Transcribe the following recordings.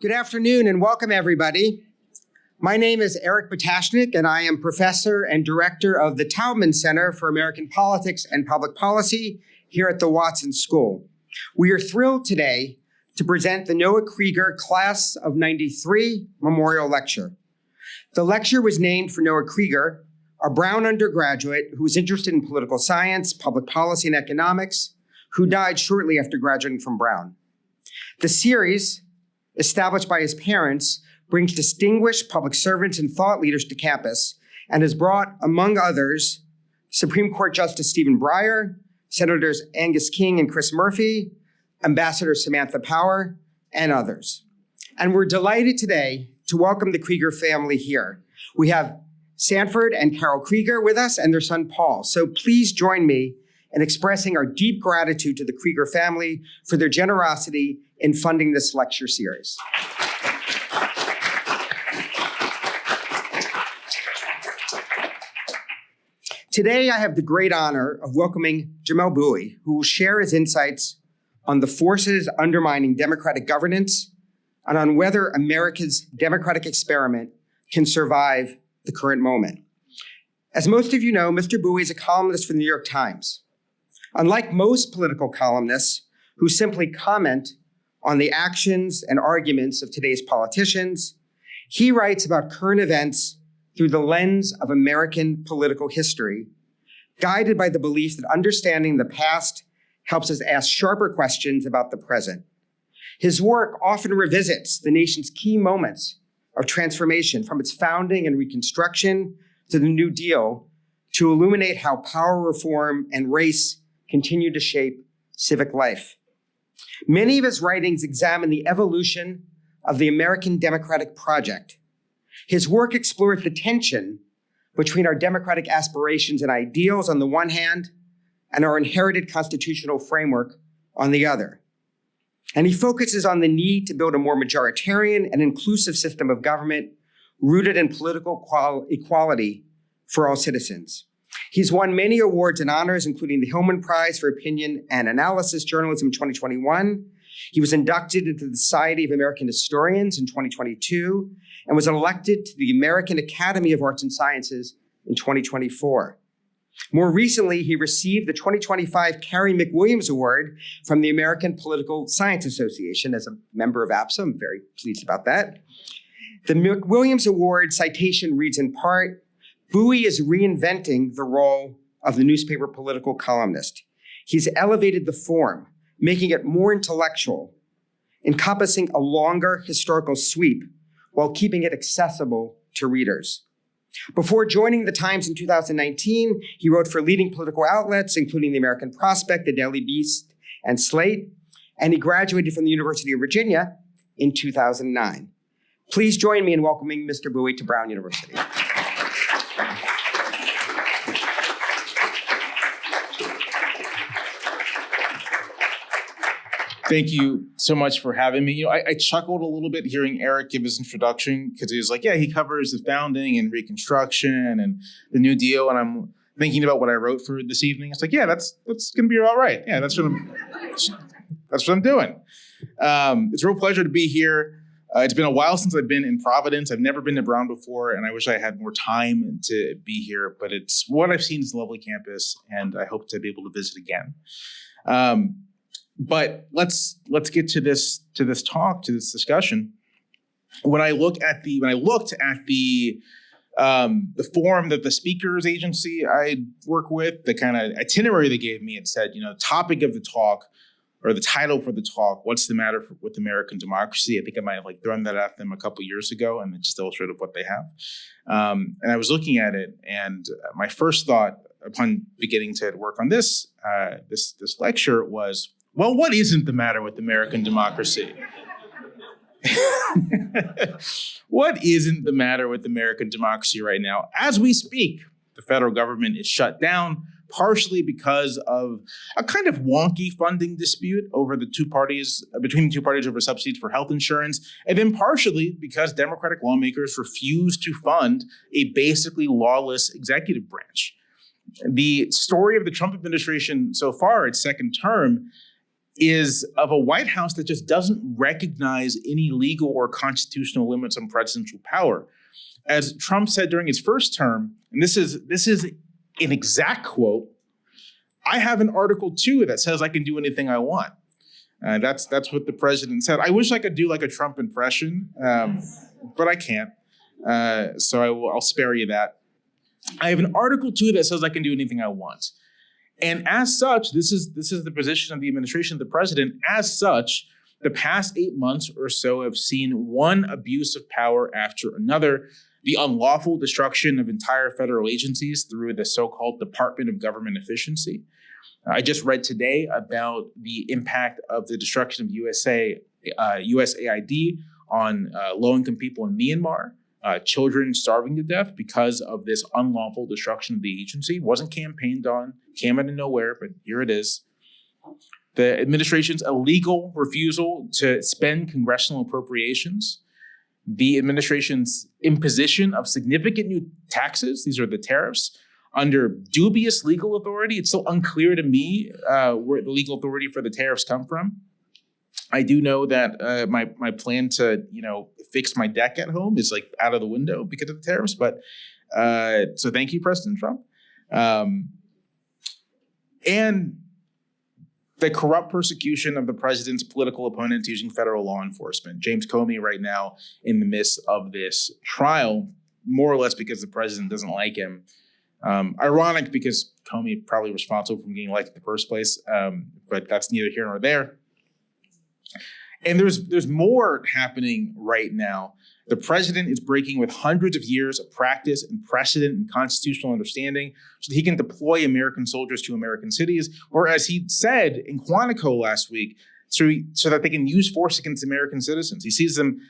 Good afternoon and welcome, everybody. My name is Eric Potashnik, and I am professor and director of the Taubman Center for American Politics and Public Policy here at the Watson School. We are thrilled today to present the Noah Krieger Class of '93 Memorial Lecture. The lecture was named for Noah Krieger, a Brown undergraduate who was interested in political science, public policy, and economics, who died shortly after graduating from Brown. The series, established by his parents, brings distinguished public servants and thought leaders to campus and has brought, among others, Supreme Court Justice Stephen Breyer, Senators Angus King and Chris Murphy, Ambassador Samantha Power, and others. And we're delighted today to welcome the Krieger family here. We have Sanford and Carol Krieger with us and their son Paul. So please join me in expressing our deep gratitude to the Krieger family for their generosity in funding this lecture series. Today, I have the great honor of welcoming Jamelle Bouie, who will share his insights on the forces undermining democratic governance and on whether America's democratic experiment can survive the current moment. As most of you know, Mr. Bouie is a columnist for the New York Times. Unlike most political columnists who simply comment on the actions and arguments of today's politicians, he writes about current events through the lens of American political history, guided by the belief that understanding the past helps us ask sharper questions about the present. His work often revisits the nation's key moments of transformation, from its founding and Reconstruction to the New Deal, to illuminate how power reform and race continue to shape civic life. Many of his writings examine the evolution of the American democratic project. His work explores the tension between our democratic aspirations and ideals on the one hand, and our inherited constitutional framework on the other. And he focuses on the need to build a more majoritarian and inclusive system of government rooted in political equality for all citizens. He's won many awards and honors, including the Hillman Prize for Opinion and Analysis Journalism in 2021. He was inducted into the Society of American Historians in 2022 and was elected to the American Academy of Arts and Sciences in 2024. More recently, he received the 2025 Carrie McWilliams Award from the American Political Science Association. As a member of APSA, I'm very pleased about that. The McWilliams Award citation reads in part, "Bouie is reinventing the role of the newspaper political columnist. He's elevated the form, making it more intellectual, encompassing a longer historical sweep while keeping it accessible to readers." Before joining the Times in 2019, he wrote for leading political outlets, including the American Prospect, the Daily Beast, and Slate, and he graduated from the University of Virginia in 2009. Please join me in welcoming Mr. Bouie to Brown University. Thank you so much for having me. I chuckled a little bit hearing Eric give his introduction because he was like, yeah, he covers the founding and Reconstruction and the New Deal. And I'm thinking about what I wrote for this evening. It's like, yeah, that's going to be all right. Yeah, that's what I'm doing. It's a real pleasure to be here. It's been a while since I've been in Providence. I've never been to Brown before, and I wish I had more time to be here. But it's what I've seen is a lovely campus, and I hope to be able to visit again. But let's get to this talk, to this discussion. When I looked at the form that the speakers agency I work with, the kind of itinerary they gave me, it said, topic of the talk, or the title for the talk, "What's the Matter with American Democracy?" I think I might have thrown that at them a couple years ago, and it's still sort of what they have. And I was looking at it, and my first thought upon beginning to work on this lecture was, well, what isn't the matter with American democracy? What isn't the matter with American democracy right now? As we speak, the federal government is shut down, partially because of a kind of wonky funding dispute between the two parties over subsidies for health insurance, and then partially because Democratic lawmakers refuse to fund a basically lawless executive branch. The story of the Trump administration so far, its second term, is of a White House that just doesn't recognize any legal or constitutional limits on presidential power. As Trump said during his first term, and this is an exact quote, "I have an Article 2 that says I can do anything I want." That's what the president said. I wish I could do like a Trump impression, but I can't. So I'll spare you that. I have an Article 2 that says I can do anything I want. And as such, this is the position of the administration of the president. As such, the past 8 months or so have seen one abuse of power after another. The unlawful destruction of entire federal agencies through the so-called Department of Government Efficiency. I just read today about the impact of the destruction of USAID on low-income people in Myanmar, children starving to death because of this unlawful destruction of the agency. Wasn't campaigned on, came out of nowhere, but here it is. The administration's illegal refusal to spend congressional appropriations, the administration's imposition of significant new taxes, these are the tariffs, under dubious legal authority. It's still unclear to me where the legal authority for the tariffs come from. I do know that my plan to fix my deck at home is like out of the window because of the tariffs. But so thank you, President Trump. And the corrupt persecution of the president's political opponents using federal law enforcement. James Comey right now in the midst of this trial, more or less because the president doesn't like him. Ironic because Comey probably responsible for getting elected in the first place, but that's neither here nor there. And there's more happening right now. The president is breaking with hundreds of years of practice and precedent and constitutional understanding so that he can deploy American soldiers to American cities, or as he said in Quantico last week, so that they can use force against American citizens. He sees an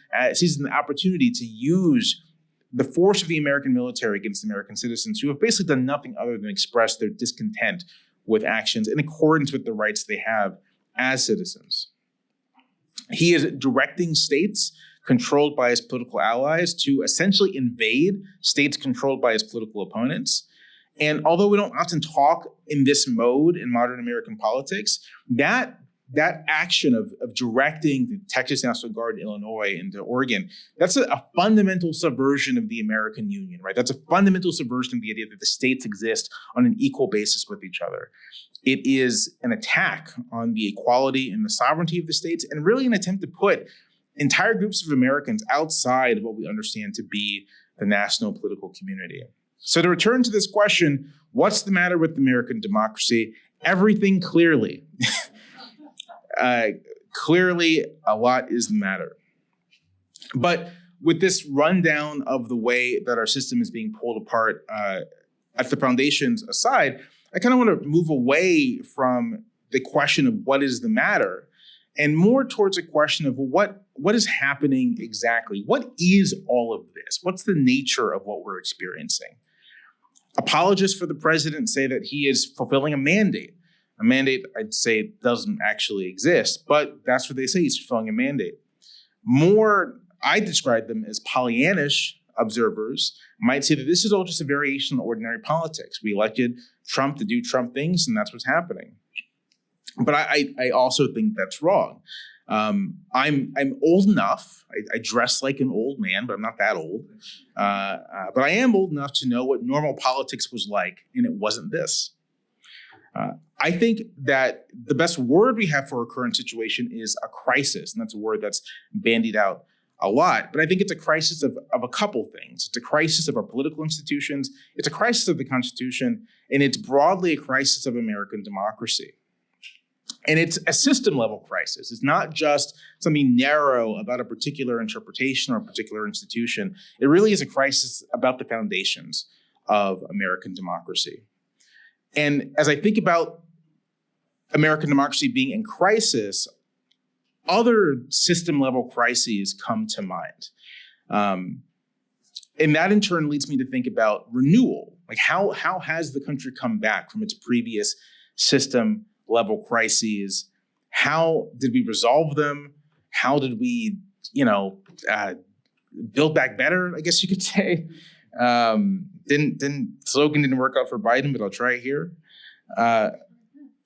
opportunity to use the force of the American military against American citizens who have basically done nothing other than express their discontent with actions in accordance with the rights they have as citizens. He is directing states controlled by his political allies to essentially invade states controlled by his political opponents. And although we don't often talk in this mode in modern American politics, that action of directing the Texas National Guard in Illinois into Oregon, that's a fundamental subversion of the American Union, right? That's a fundamental subversion of the idea that the states exist on an equal basis with each other. It is an attack on the equality and the sovereignty of the states, and really an attempt to put entire groups of Americans outside of what we understand to be the national political community. So to return to this question, what's the matter with American democracy? Everything clearly. Clearly, a lot is the matter. But with this rundown of the way that our system is being pulled apart at the foundations aside, I kind of want to move away from the question of what is the matter and more towards a question of what is happening exactly? What is all of this? What's the nature of what we're experiencing? Apologists for the president say that he is fulfilling a mandate. A mandate, I'd say, doesn't actually exist, but that's what they say, he's fulfilling a mandate. More, I describe them as Pollyannish observers, might say that this is all just a variation on ordinary politics. We elected Trump to do Trump things, and that's what's happening. But I also think that's wrong. I'm old enough. I dress like an old man, but I'm not that old. But I am old enough to know what normal politics was like, and it wasn't this. I think that the best word we have for our current situation is a crisis, and that's a word that's bandied out a lot. But I think it's a crisis of a couple things. It's a crisis of our political institutions, it's a crisis of the Constitution, and it's broadly a crisis of American democracy. And it's a system-level crisis. It's not just something narrow about a particular interpretation or a particular institution. It really is a crisis about the foundations of American democracy. And as I think about American democracy being in crisis, other system-level crises come to mind. And that in turn leads me to think about renewal. Like how has the country come back from its previous system-level crises? How did we resolve them? How did we, build back better, I guess you could say? Slogan didn't work out for Biden, but I'll try it here.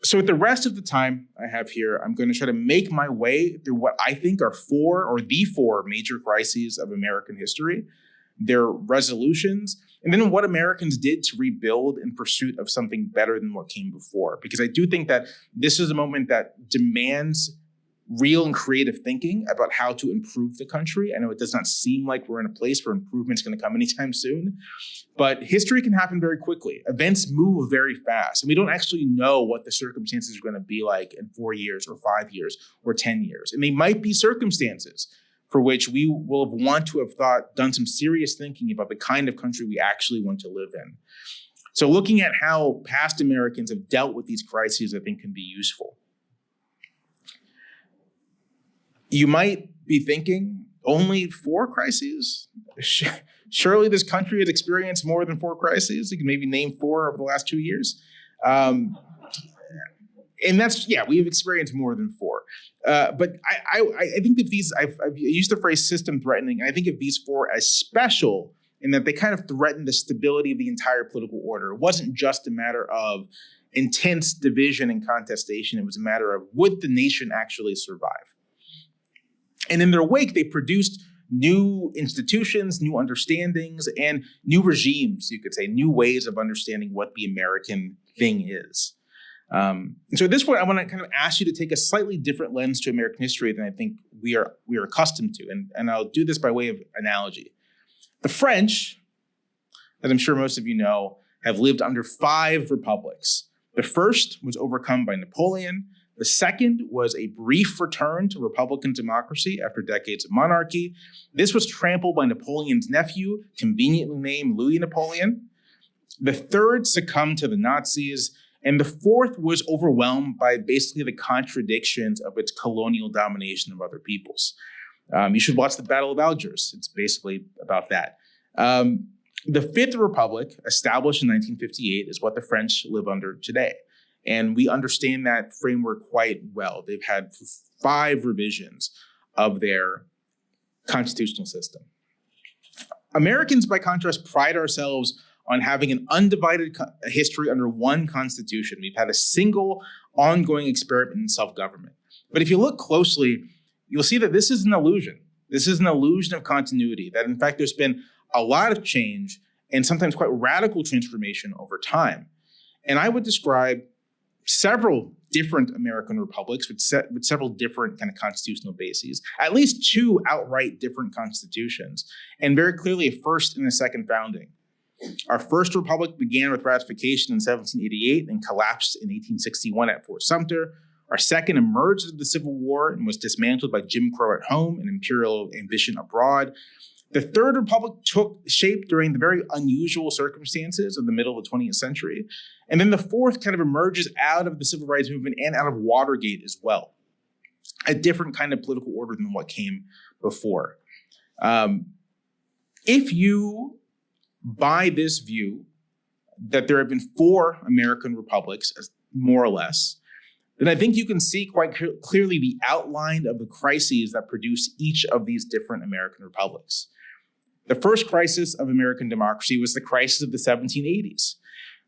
So with the rest of the time I have here, I'm going to try to make my way through what I think are the four major crises of American history, their resolutions, and then what Americans did to rebuild in pursuit of something better than what came before. Because I do think that this is a moment that demands real and creative thinking about how to improve the country. I know it does not seem like we're in a place where improvement's going to come anytime soon, but history can happen very quickly. Events move very fast, and we don't actually know what the circumstances are going to be like in 4 years or 5 years or 10 years. And they might be circumstances for which we will want to have done some serious thinking about the kind of country we actually want to live in. So looking at how past Americans have dealt with these crises, I think, can be useful. You might be thinking, only 4 crises? Surely this country has experienced more than 4 crises. You can maybe name 4 over the last 2 years. And that's, we have experienced more than 4. But I think of these, I've used the phrase system threatening. I think of these 4 as special in that they kind of threaten the stability of the entire political order. It wasn't just a matter of intense division and contestation. It was a matter of, would the nation actually survive? And in their wake, they produced new institutions, new understandings, and new regimes, you could say, new ways of understanding what the American thing is. So at this point, I want to kind of ask you to take a slightly different lens to American history than I think we are accustomed to. And I'll do this by way of analogy. The French, as I'm sure most of you know, have lived under 5 republics. The first was overcome by Napoleon. The second was a brief return to Republican democracy after decades of monarchy. This was trampled by Napoleon's nephew, conveniently named Louis Napoleon. The third succumbed to the Nazis. And the fourth was overwhelmed by basically the contradictions of its colonial domination of other peoples. You should watch the Battle of Algiers. It's basically about that. The Fifth Republic, established in 1958, is what the French live under today. And we understand that framework quite well. They've had 5 revisions of their constitutional system. Americans, by contrast, pride ourselves on having an undivided history under one constitution. We've had a single ongoing experiment in self-government. But if you look closely, you'll see that this is an illusion. This is an illusion of continuity, that in fact, there's been a lot of change and sometimes quite radical transformation over time. And I would describe several different American republics with several different kind of constitutional bases, at least 2 outright different constitutions, and very clearly a first and a second founding. Our first republic began with ratification in 1788 and collapsed in 1861 at Fort Sumter. Our second emerged of the Civil War and was dismantled by Jim Crow at home and imperial ambition abroad. The Third Republic took shape during the very unusual circumstances of the middle of the 20th century. And then the fourth kind of emerges out of the Civil Rights Movement and out of Watergate as well. A different kind of political order than what came before. If you buy this view that there have been 4 American republics, more or less, then I think you can see quite clearly the outline of the crises that produce each of these different American republics. The first crisis of American democracy was the crisis of the 1780s.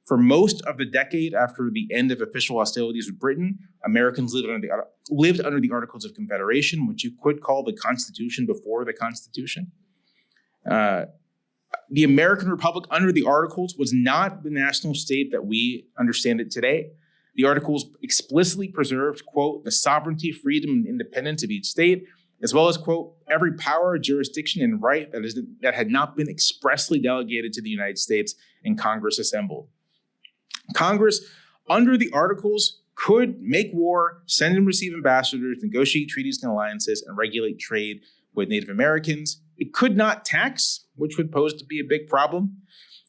For most of the decade after the end of official hostilities with Britain, Americans lived under the Articles of Confederation, which you could call the Constitution before the Constitution. The American Republic under the Articles was not the national state that we understand it today. The Articles explicitly preserved, quote, the sovereignty, freedom, and independence of each state, as well as, quote, every power, jurisdiction, and right that had not been expressly delegated to the United States and Congress assembled. Congress, under the Articles, could make war, send and receive ambassadors, negotiate treaties and alliances, and regulate trade with Native Americans. It could not tax, which would pose to be a big problem.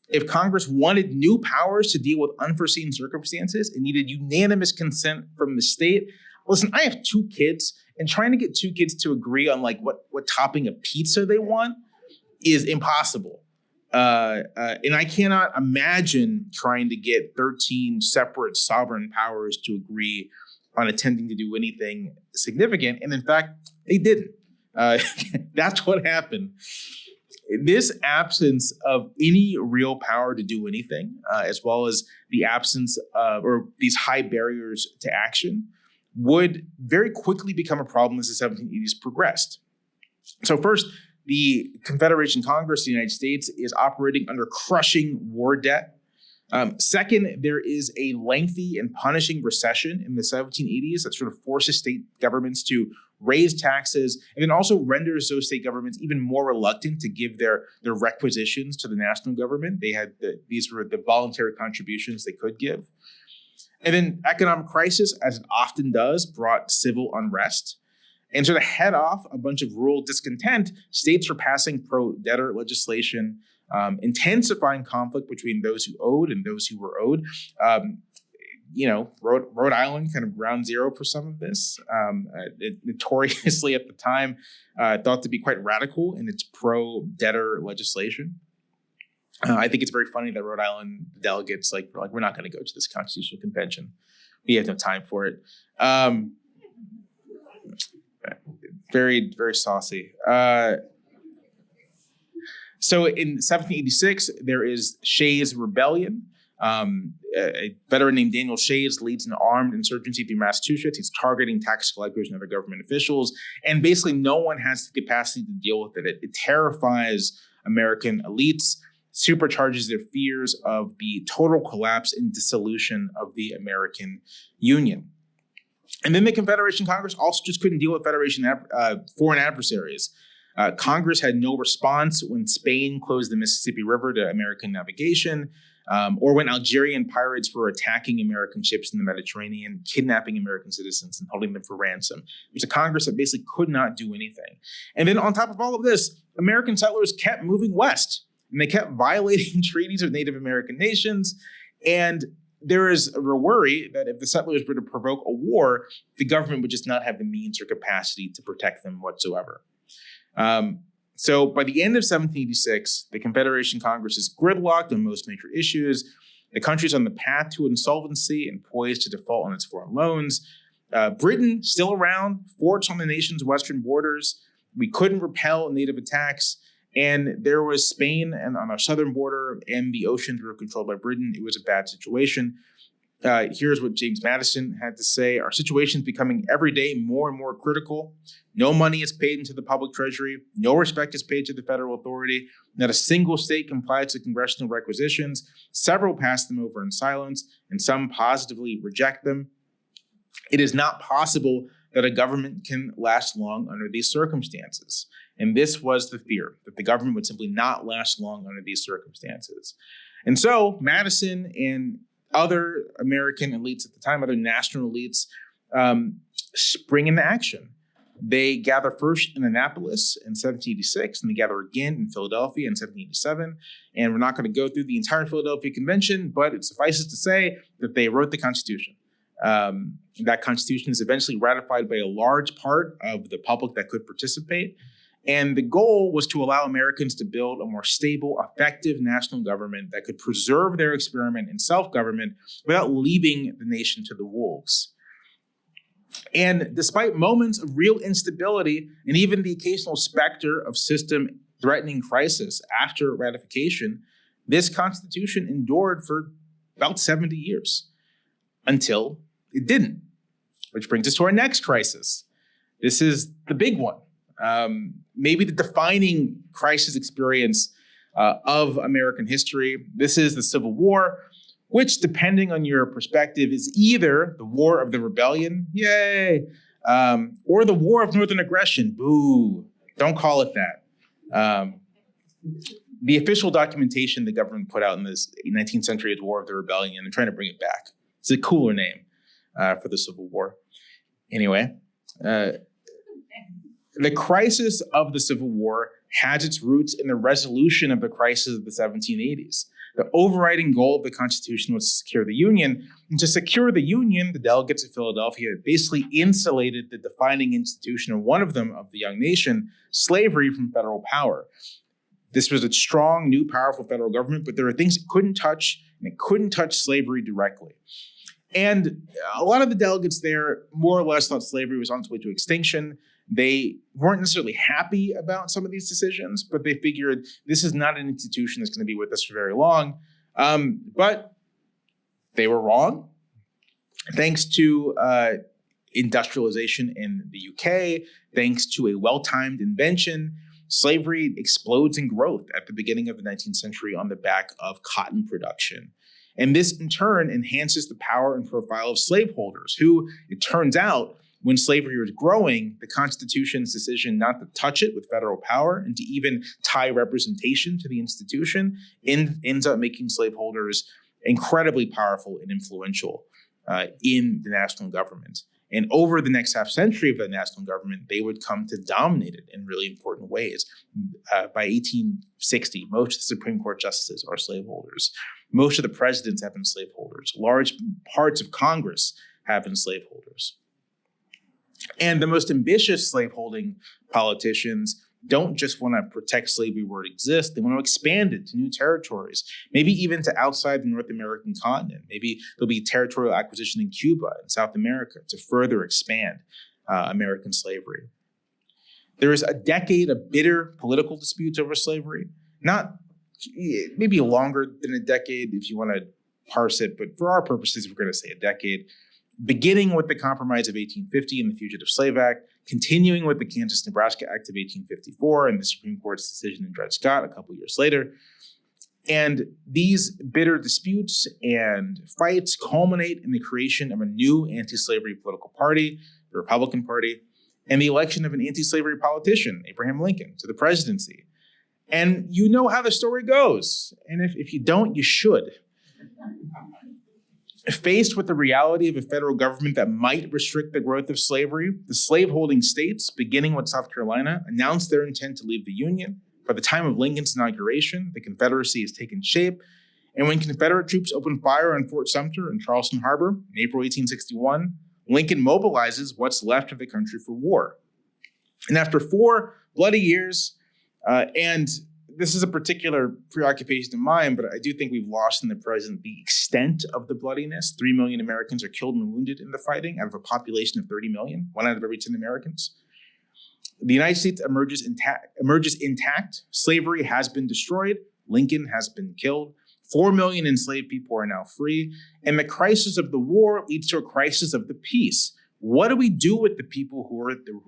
If Congress wanted new powers to deal with unforeseen circumstances, it needed unanimous consent from the state. Listen, I have 2 kids, and trying to get 2 kids to agree on like what topping of pizza they want is impossible. And I cannot imagine trying to get 13 separate sovereign powers to agree on attempting to do anything significant. And in fact, they didn't. That's what happened. This absence of any real power to do anything, as well as the absence of, or these high barriers to action, would very quickly become a problem as the 1780s progressed. So first, the Confederation Congress of the United States is operating under crushing war debt. Second, there is a lengthy and punishing recession in the 1780s that sort of forces state governments to raise taxes, and then also renders those state governments even more reluctant to give their requisitions to the national government. These were the voluntary contributions they could give. And then economic crisis, as it often does, brought civil unrest. And so to head off a bunch of rural discontent, states were passing pro-debtor legislation, intensifying conflict between those who owed and those who were owed. Rhode Island, kind of ground zero for some of this. It notoriously at the time thought to be quite radical in its pro-debtor legislation. I think it's very funny that Rhode Island delegates like we're not going to go to this constitutional convention. We have no time for it. Very, very saucy. So in 1786, there is Shays' Rebellion. A veteran named Daniel Shays leads an armed insurgency through Massachusetts. He's targeting tax collectors and other government officials. And basically no one has the capacity to deal with it. It terrifies American elites, supercharges their fears of the total collapse and dissolution of the American Union. And then the Confederation Congress also just couldn't deal with foreign adversaries. Congress had no response when Spain closed the Mississippi River to American navigation, or when Algerian pirates were attacking American ships in the Mediterranean, kidnapping American citizens and holding them for ransom. It was a Congress that basically could not do anything. And then on top of all of this, American settlers kept moving west, and they kept violating treaties with Native American nations. And there is a worry that if the settlers were to provoke a war, the government would just not have the means or capacity to protect them whatsoever. So by the end of 1786, the Confederation Congress is gridlocked on most major issues. The country's on the path to insolvency and poised to default on its foreign loans. Britain, still around, forts on the nation's western borders. We couldn't repel native attacks. And there was Spain and on our southern border, and the oceans were controlled by Britain. It was a bad situation. Here's what James Madison had to say. Our situation is becoming every day more and more critical. No money is paid into the public treasury. No respect is paid to the federal authority. Not a single state complies with congressional requisitions. Several pass them over in silence, and some positively reject them. It is not possible that a government can last long under these circumstances. And this was the fear, that the government would simply not last long under these circumstances. And so Madison and other American elites at the time, other national elites, spring into action. They gather first in Annapolis in 1786, and they gather again in Philadelphia in 1787. And we're not going to go through the entire Philadelphia Convention, but it suffices to say that they wrote the Constitution. That Constitution is eventually ratified by a large part of the public that could participate. And the goal was to allow Americans to build a more stable, effective national government that could preserve their experiment in self-government without leaving the nation to the wolves. And despite moments of real instability and even the occasional specter of system-threatening crisis after ratification, this Constitution endured for about 70 years until it didn't, which brings us to our next crisis. This is the big one. Maybe the defining crisis experience of American history. This is the Civil War, which, depending on your perspective, is either the War of the Rebellion, yay, or the War of Northern Aggression, boo. Don't call it that. The official documentation the government put out in this 19th century is War of the Rebellion, and they're trying to bring it back. It's a cooler name for the Civil War. Anyway, the crisis of the Civil War has its roots in the resolution of the crisis of the 1780s. The overriding goal of the Constitution was to secure the Union. And to secure the Union, the delegates of Philadelphia basically insulated the defining institution, or one of them, of the young nation, slavery, from federal power. This was a strong, new, powerful federal government, but there are things it couldn't touch, and it couldn't touch slavery directly. And a lot of the delegates there more or less thought slavery was on its way to extinction. They weren't necessarily happy about some of these decisions, but they figured this is not an institution that's going to be with us for very long. But they were wrong. Thanks to industrialization in the UK, thanks to a well-timed invention, slavery explodes in growth at the beginning of the 19th century on the back of cotton production. And this, in turn, enhances the power and profile of slaveholders, who, it turns out, when slavery was growing, the Constitution's decision not to touch it with federal power and to even tie representation to the institution ends up making slaveholders incredibly powerful and influential in the national government. And over the next half century of the national government, they would come to dominate it in really important ways. By 1860, most of the Supreme Court justices are slaveholders. Most of the presidents have been slaveholders. Large parts of Congress have been slaveholders. And the most ambitious slaveholding politicians don't just want to protect slavery where it exists. They want to expand it to new territories, maybe even to outside the North American continent. Maybe there'll be territorial acquisition in Cuba and South America to further expand American slavery. There is a decade of bitter political disputes over slavery, not maybe longer than a decade if you want to parse it, but for our purposes, we're going to say a decade. Beginning with the Compromise of 1850 and the Fugitive Slave Act, continuing with the Kansas-Nebraska Act of 1854 and the Supreme Court's decision in Dred Scott a couple years later. And these bitter disputes and fights culminate in the creation of a new anti-slavery political party, the Republican Party, and the election of an anti-slavery politician, Abraham Lincoln, to the presidency. And you know how the story goes. And if you don't, you should. Faced with the reality of a federal government that might restrict the growth of slavery, the slaveholding states, beginning with South Carolina, announced their intent to leave the Union. By the time of Lincoln's inauguration, the Confederacy has taken shape. And when Confederate troops opened fire on Fort Sumter in Charleston Harbor in April 1861, Lincoln mobilizes what's left of the country for war. And after 4 bloody years, and this is a particular preoccupation of mine, but I do think we've lost in the present the extent of the bloodiness. 3 million Americans are killed and wounded in the fighting out of a population of 30 million, 1 out of every 10 Americans. The United States emerges intact. Slavery has been destroyed. Lincoln has been killed. 4 million enslaved people are now free. And the crisis of the war leads to a crisis of the peace. What do we do with the people who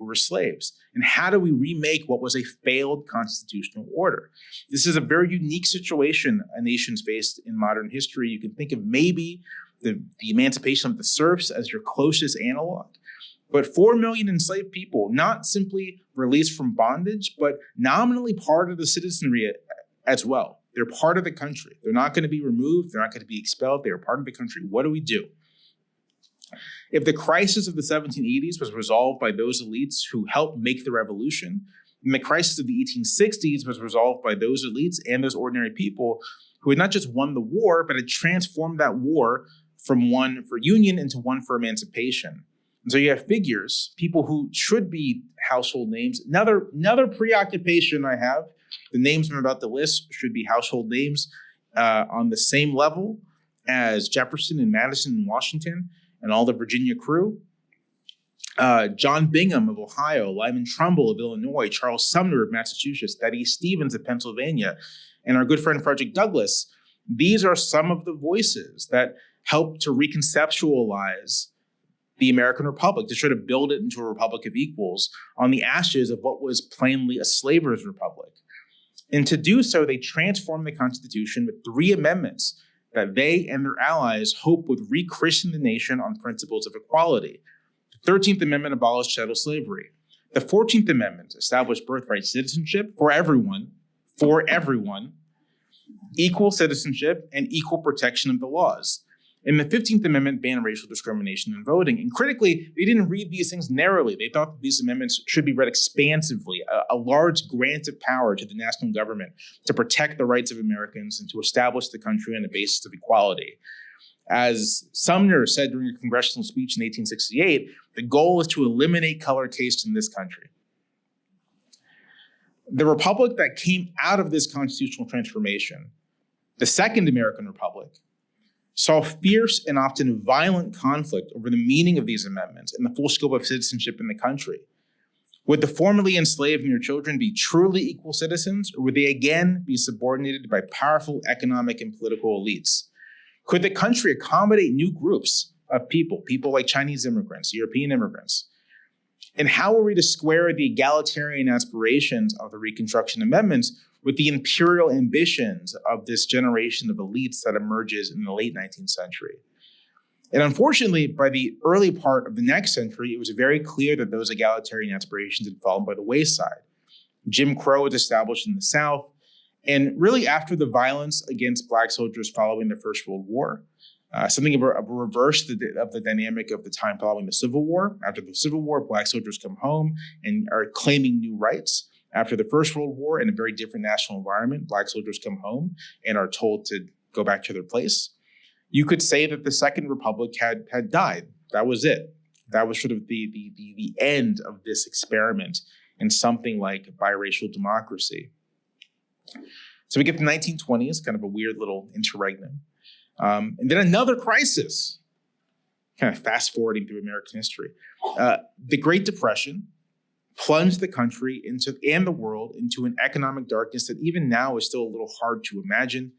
were slaves? And how do we remake what was a failed constitutional order? This is a very unique situation a nation's faced in modern history. You can think of maybe the emancipation of the serfs as your closest analog. But 4 million enslaved people, not simply released from bondage, but nominally part of the citizenry as well. They're part of the country. They're not going to be removed. They're not going to be expelled. They are part of the country. What do we do? If the crisis of the 1780s was resolved by those elites who helped make the revolution, and the crisis of the 1860s was resolved by those elites and those ordinary people who had not just won the war, but had transformed that war from one for union into one for emancipation. And so you have figures, people who should be household names. Another preoccupation I have, the names I'm about to list should be household names on the same level as Jefferson and Madison and Washington and all the Virginia crew. John Bingham of Ohio, Lyman Trumbull of Illinois, Charles Sumner of Massachusetts, Thaddeus Stevens of Pennsylvania, and our good friend Frederick Douglass. These are some of the voices that help to reconceptualize the American Republic, to try to build it into a republic of equals on the ashes of what was plainly a slaver's republic. And to do so, they transformed the Constitution with 3 amendments that they and their allies hope would rechristen the nation on principles of equality. The 13th Amendment abolished chattel slavery. The 14th Amendment established birthright citizenship for everyone, equal citizenship, and equal protection of the laws. And the 15th Amendment banned racial discrimination in voting. And critically, they didn't read these things narrowly. They thought that these amendments should be read expansively, a large grant of power to the national government to protect the rights of Americans and to establish the country on a basis of equality. As Sumner said during a congressional speech in 1868, the goal is to eliminate color caste in this country. The republic that came out of this constitutional transformation, the Second American Republic, saw fierce and often violent conflict over the meaning of these amendments and the full scope of citizenship in the country. Would the formerly enslaved and their children be truly equal citizens, or would they again be subordinated by powerful economic and political elites? Could the country accommodate new groups of people like Chinese immigrants, European immigrants? And how are we to square the egalitarian aspirations of the Reconstruction Amendments with the imperial ambitions of this generation of elites that emerges in the late 19th century? And unfortunately, by the early part of the next century, it was very clear that those egalitarian aspirations had fallen by the wayside. Jim Crow was established in the South, and really after the violence against Black soldiers following the First World War, something of a reverse of the dynamic of the time following the Civil War. After the Civil War, Black soldiers come home and are claiming new rights. After the First World War, in a very different national environment, Black soldiers come home and are told to go back to their place. You could say that the Second Republic had died. That was it. That was sort of the end of this experiment in something like biracial democracy. So we get the 1920s, kind of a weird little interregnum. And then another crisis, kind of fast forwarding through American history. The Great Depression plunged the country and the world into an economic darkness that even now is still a little hard to imagine.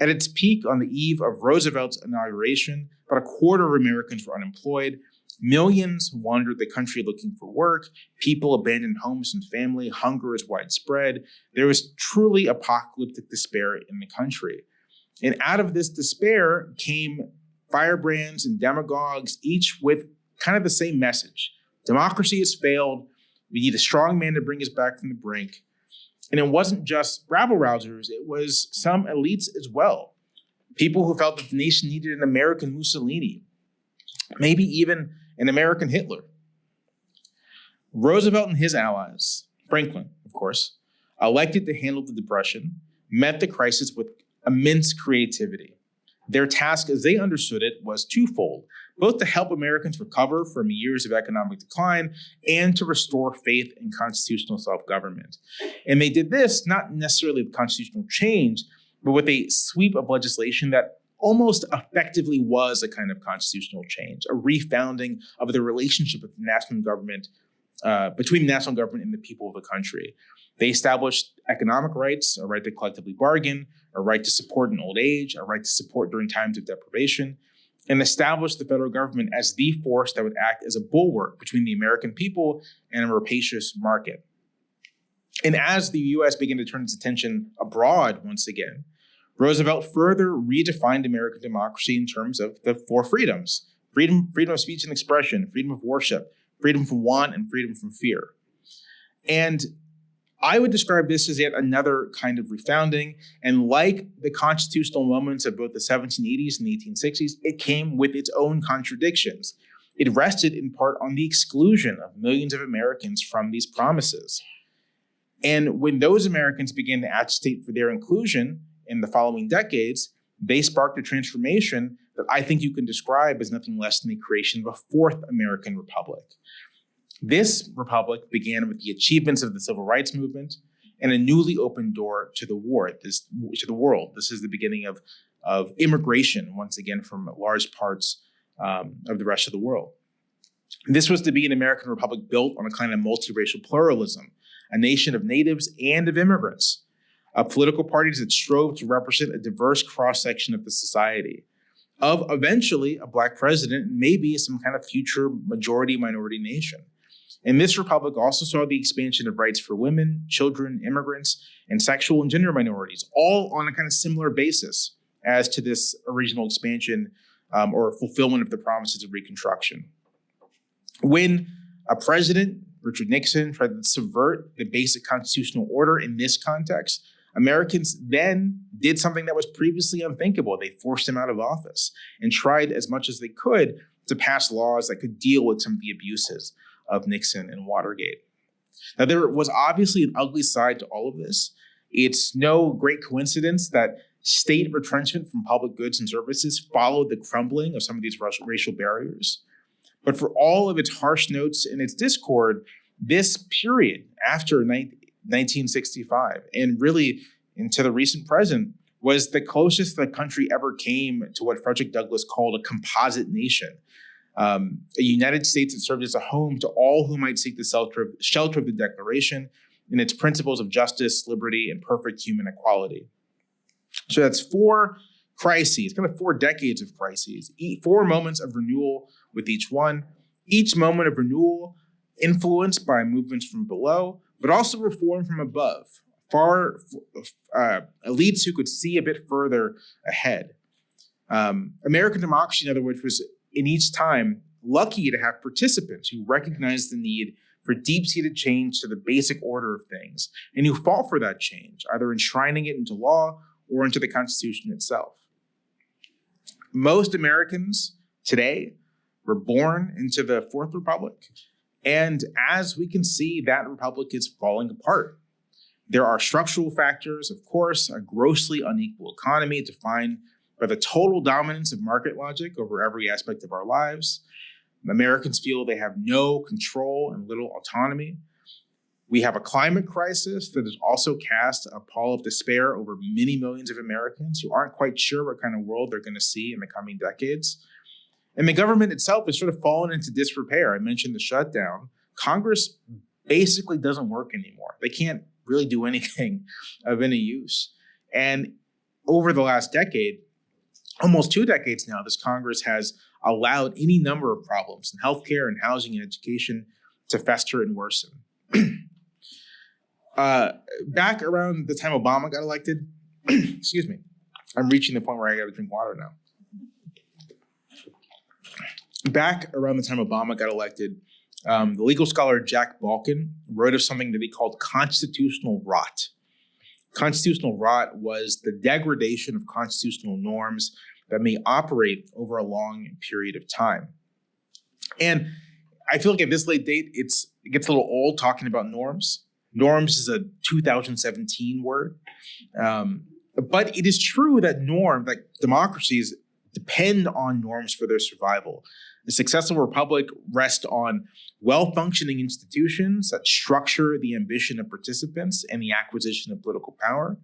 At its peak on the eve of Roosevelt's inauguration, about a quarter of Americans were unemployed. Millions wandered the country looking for work. People abandoned homes and family. Hunger is widespread. There was truly apocalyptic despair in the country. And out of this despair came firebrands and demagogues, each with kind of the same message. Democracy has failed. We need a strong man to bring us back from the brink. And it wasn't just rabble-rousers, it was some elites as well. People who felt that the nation needed an American Mussolini, maybe even an American Hitler. Roosevelt and his allies, Franklin, of course, elected to handle the Depression, met the crisis with immense creativity. Their task, as they understood it, was twofold, both to help Americans recover from years of economic decline and to restore faith in constitutional self-government. And they did this not necessarily with constitutional change, but with a sweep of legislation that almost effectively was a kind of constitutional change, a refounding of the relationship with the national government, between the national government and the people of the country. They established economic rights, a right to collectively bargain, a right to support in old age, a right to support during times of deprivation, and established the federal government as the force that would act as a bulwark between the American people and a rapacious market. And as the U.S. began to turn its attention abroad once again, Roosevelt further redefined American democracy in terms of the four freedoms: freedom of speech and expression, freedom of worship, freedom from want, and freedom from fear. And I would describe this as yet another kind of refounding. And like the constitutional moments of both the 1780s and the 1860s, it came with its own contradictions. It rested in part on the exclusion of millions of Americans from these promises. And when those Americans began to agitate for their inclusion in the following decades, they sparked a transformation that I think you can describe as nothing less than the creation of a fourth American republic. This republic began with the achievements of the civil rights movement and a newly opened door to the world. This is the beginning of immigration, once again, from large parts of the rest of the world. This was to be an American republic built on a kind of multiracial pluralism, a nation of natives and of immigrants, political parties that strove to represent a diverse cross-section of the society, of eventually a Black president, and maybe some kind of future majority-minority nation. And this republic also saw the expansion of rights for women, children, immigrants, and sexual and gender minorities, all on a kind of similar basis as to this original expansion or fulfillment of the promises of Reconstruction. When a president, Richard Nixon, tried to subvert the basic constitutional order in this context, Americans then did something that was previously unthinkable. They forced him out of office and tried as much as they could to pass laws that could deal with some of the abuses of Nixon and Watergate. Now, there was obviously an ugly side to all of this. It's no great coincidence that state retrenchment from public goods and services followed the crumbling of some of these racial barriers. But for all of its harsh notes and its discord, this period after 1965 and really into the recent present was the closest the country ever came to what Frederick Douglass called a composite nation. A United States that served as a home to all who might seek the shelter of the Declaration and its principles of justice, liberty, and perfect human equality. So that's 4 crises, kind of 4 decades of crises, 4 moments of renewal with each one. Each moment of renewal influenced by movements from below, but also reform from above, elites who could see a bit further ahead. American democracy, in other words, was in each time lucky to have participants who recognized the need for deep-seated change to the basic order of things and who fought for that change, either enshrining it into law or into the Constitution itself. Most Americans today were born into the Fourth Republic, and as we can see, that republic is falling apart. There are structural factors, of course, a grossly unequal economy defined by the total dominance of market logic over every aspect of our lives. Americans feel they have no control and little autonomy. We have a climate crisis that has also cast a pall of despair over many millions of Americans who aren't quite sure what kind of world they're going to see in the coming decades. And the government itself has sort of fallen into disrepair. I mentioned the shutdown. Congress basically doesn't work anymore. They can't really do anything of any use. And over the last decade, almost 2 decades now, this Congress has allowed any number of problems in healthcare and housing and education to fester and worsen. Back around the time Obama got elected, excuse me, I'm reaching the point where I got to drink water now. Back around the time Obama got elected, the legal scholar Jack Balkin wrote of something that he called constitutional rot. Constitutional rot was the degradation of constitutional norms that may operate over a long period of time. And I feel like at this late date, it gets a little old talking about norms. Norms is a 2017 word. But it is true that democracies depend on norms for their survival. A successful republic rests on well-functioning institutions that structure the ambition of participants and the acquisition of political power.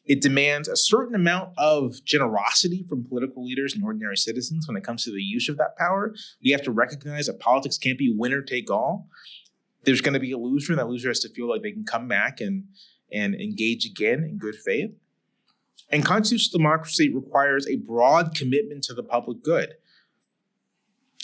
It demands a certain amount of generosity from political leaders and ordinary citizens when it comes to the use of that power. We have to recognize that politics can't be winner take all. There's going to be a loser, and that loser has to feel like they can come back and engage again in good faith. And constitutional democracy requires a broad commitment to the public good.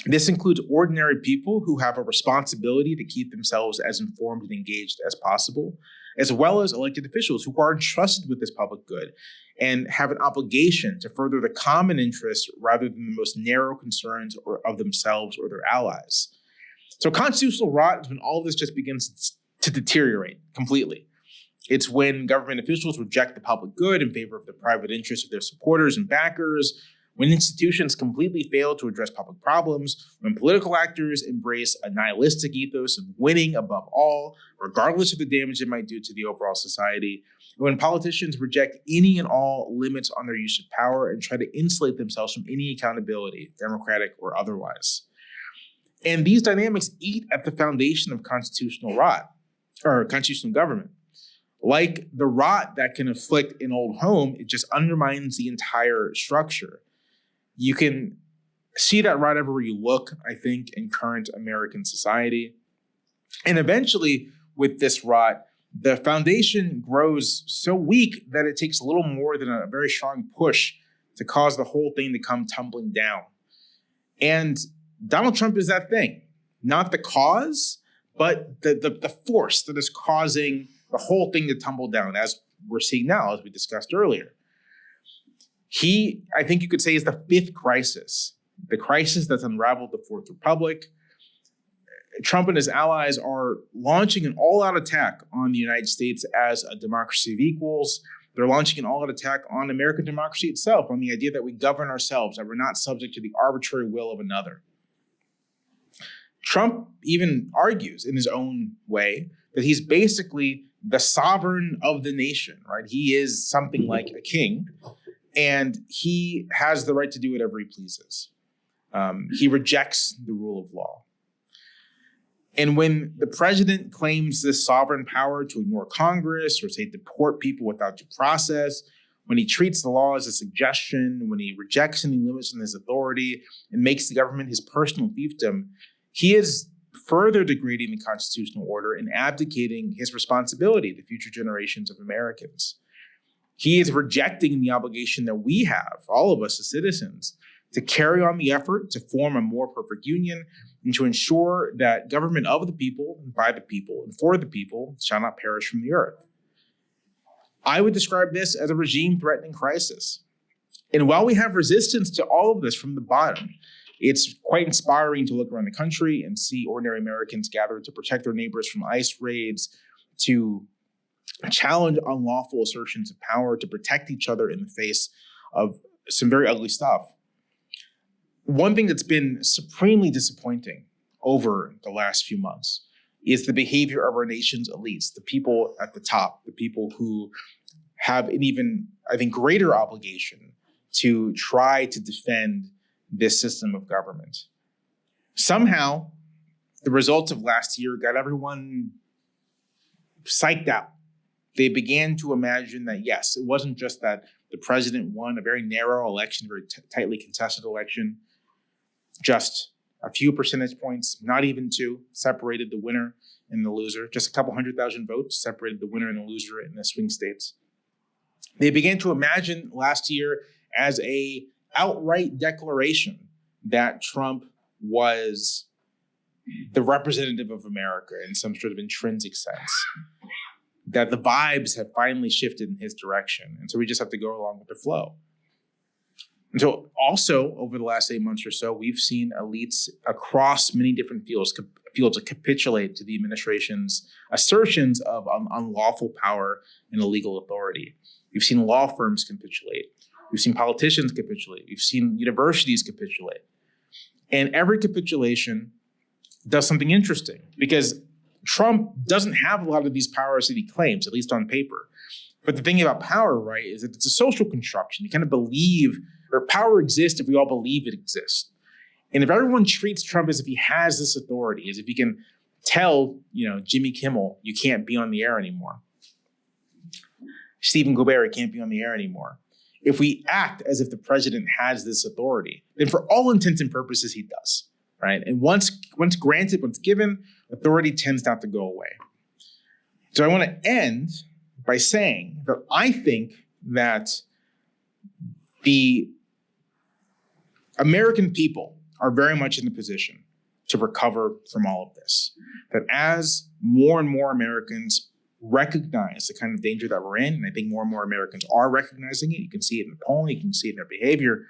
This includes ordinary people who have a responsibility to keep themselves as informed and engaged as possible, as well as elected officials who are entrusted with this public good and have an obligation to further the common interests rather than the most narrow concerns of themselves or their allies. So constitutional rot is when all of this just begins to deteriorate completely. It's when government officials reject the public good in favor of the private interests of their supporters and backers, when institutions completely fail to address public problems, when political actors embrace a nihilistic ethos of winning above all, regardless of the damage it might do to the overall society, when politicians reject any and all limits on their use of power and try to insulate themselves from any accountability, democratic or otherwise. And these dynamics eat at the foundation of constitutional rot, or constitutional government. Like the rot that can afflict an old home, it just undermines the entire structure. You can see that right everywhere you look, I think, in current American society. And eventually, with this rot, the foundation grows so weak that it takes a little more than a very strong push to cause the whole thing to come tumbling down. And Donald Trump is that thing. Not the cause, but the force that is causing the whole thing to tumble down, as we're seeing now, as we discussed earlier. He, I think you could say, is the 5th crisis, the crisis that's unraveled the Fourth Republic. Trump and his allies are launching an all-out attack on the United States as a democracy of equals. They're launching an all-out attack on American democracy itself, on the idea that we govern ourselves, that we're not subject to the arbitrary will of another. Trump even argues in his own way that he's basically the sovereign of the nation, right? He is something like a king, and he has the right to do whatever he pleases. He rejects the rule of law. And when the president claims this sovereign power to ignore Congress or say deport people without due process, when he treats the law as a suggestion, when he rejects any limits on his authority and makes the government his personal fiefdom, he is further degrading the constitutional order and abdicating his responsibility to future generations of Americans. He is rejecting the obligation that we have, all of us as citizens, to carry on the effort to form a more perfect union and to ensure that government of the people, and by the people, and for the people shall not perish from the earth. I would describe this as a regime-threatening crisis. And while we have resistance to all of this from the bottom, it's quite inspiring to look around the country and see ordinary Americans gather to protect their neighbors from ICE raids, to challenge unlawful assertions of power, to protect each other in the face of some very ugly stuff. One thing that's been supremely disappointing over the last few months is the behavior of our nation's elites, the people at the top, the people who have an even, I think, greater obligation to try to defend this system of government. Somehow, the results of last year got everyone psyched out. They began to imagine that, yes, it wasn't just that the president won a very narrow election, a very tightly contested election, just a few percentage points, not even two, separated the winner and the loser. Just a couple 100,000 votes separated the winner and the loser in the swing states. They began to imagine last year as a outright declaration that Trump was the representative of America in some sort of intrinsic sense, that the vibes have finally shifted in his direction. And so we just have to go along with the flow. And so also over the last 8 months or so, we've seen elites across many different fields capitulate to the administration's assertions of unlawful power and illegal authority. We've seen law firms capitulate. We've seen politicians capitulate. We've seen universities capitulate. And every capitulation does something interesting, because Trump doesn't have a lot of these powers that he claims, at least on paper. But the thing about power, right, is that it's a social construction. You kind of believe, or power exists if we all believe it exists. And if everyone treats Trump as if he has this authority, as if he can tell, Jimmy Kimmel, you can't be on the air anymore. Stephen Colbert can't be on the air anymore. If we act as if the president has this authority, then for all intents and purposes, he does, right? And once granted, once given, authority tends not to go away. So I want to end by saying that I think that the American people are very much in the position to recover from all of this. That as more and more Americans recognize the kind of danger that we're in, and I think more and more Americans are recognizing it, you can see it in the polling, you can see it in their behavior,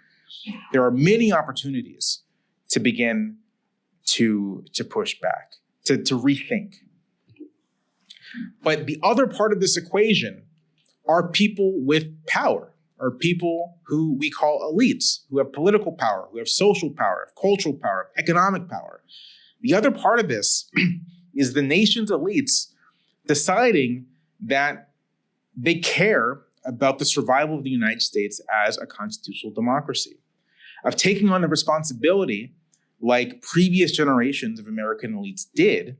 there are many opportunities to begin to push back, to rethink. But the other part of this equation are people with power, are people who we call elites, who have political power, who have social power, have cultural power, economic power. The other part of this is the nation's elites deciding that they care about the survival of the United States as a constitutional democracy, of taking on the responsibility, like previous generations of American elites did,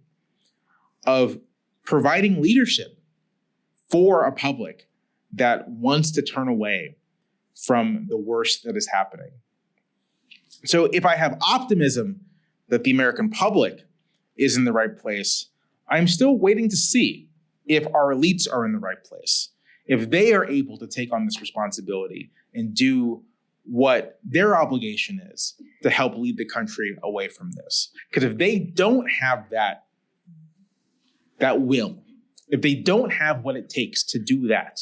of providing leadership for a public that wants to turn away from the worst that is happening. So if I have optimism that the American public is in the right place, I'm still waiting to see if our elites are in the right place, if they are able to take on this responsibility and do what their obligation is to help lead the country away from this. Because if they don't have that will, if they don't have what it takes to do that,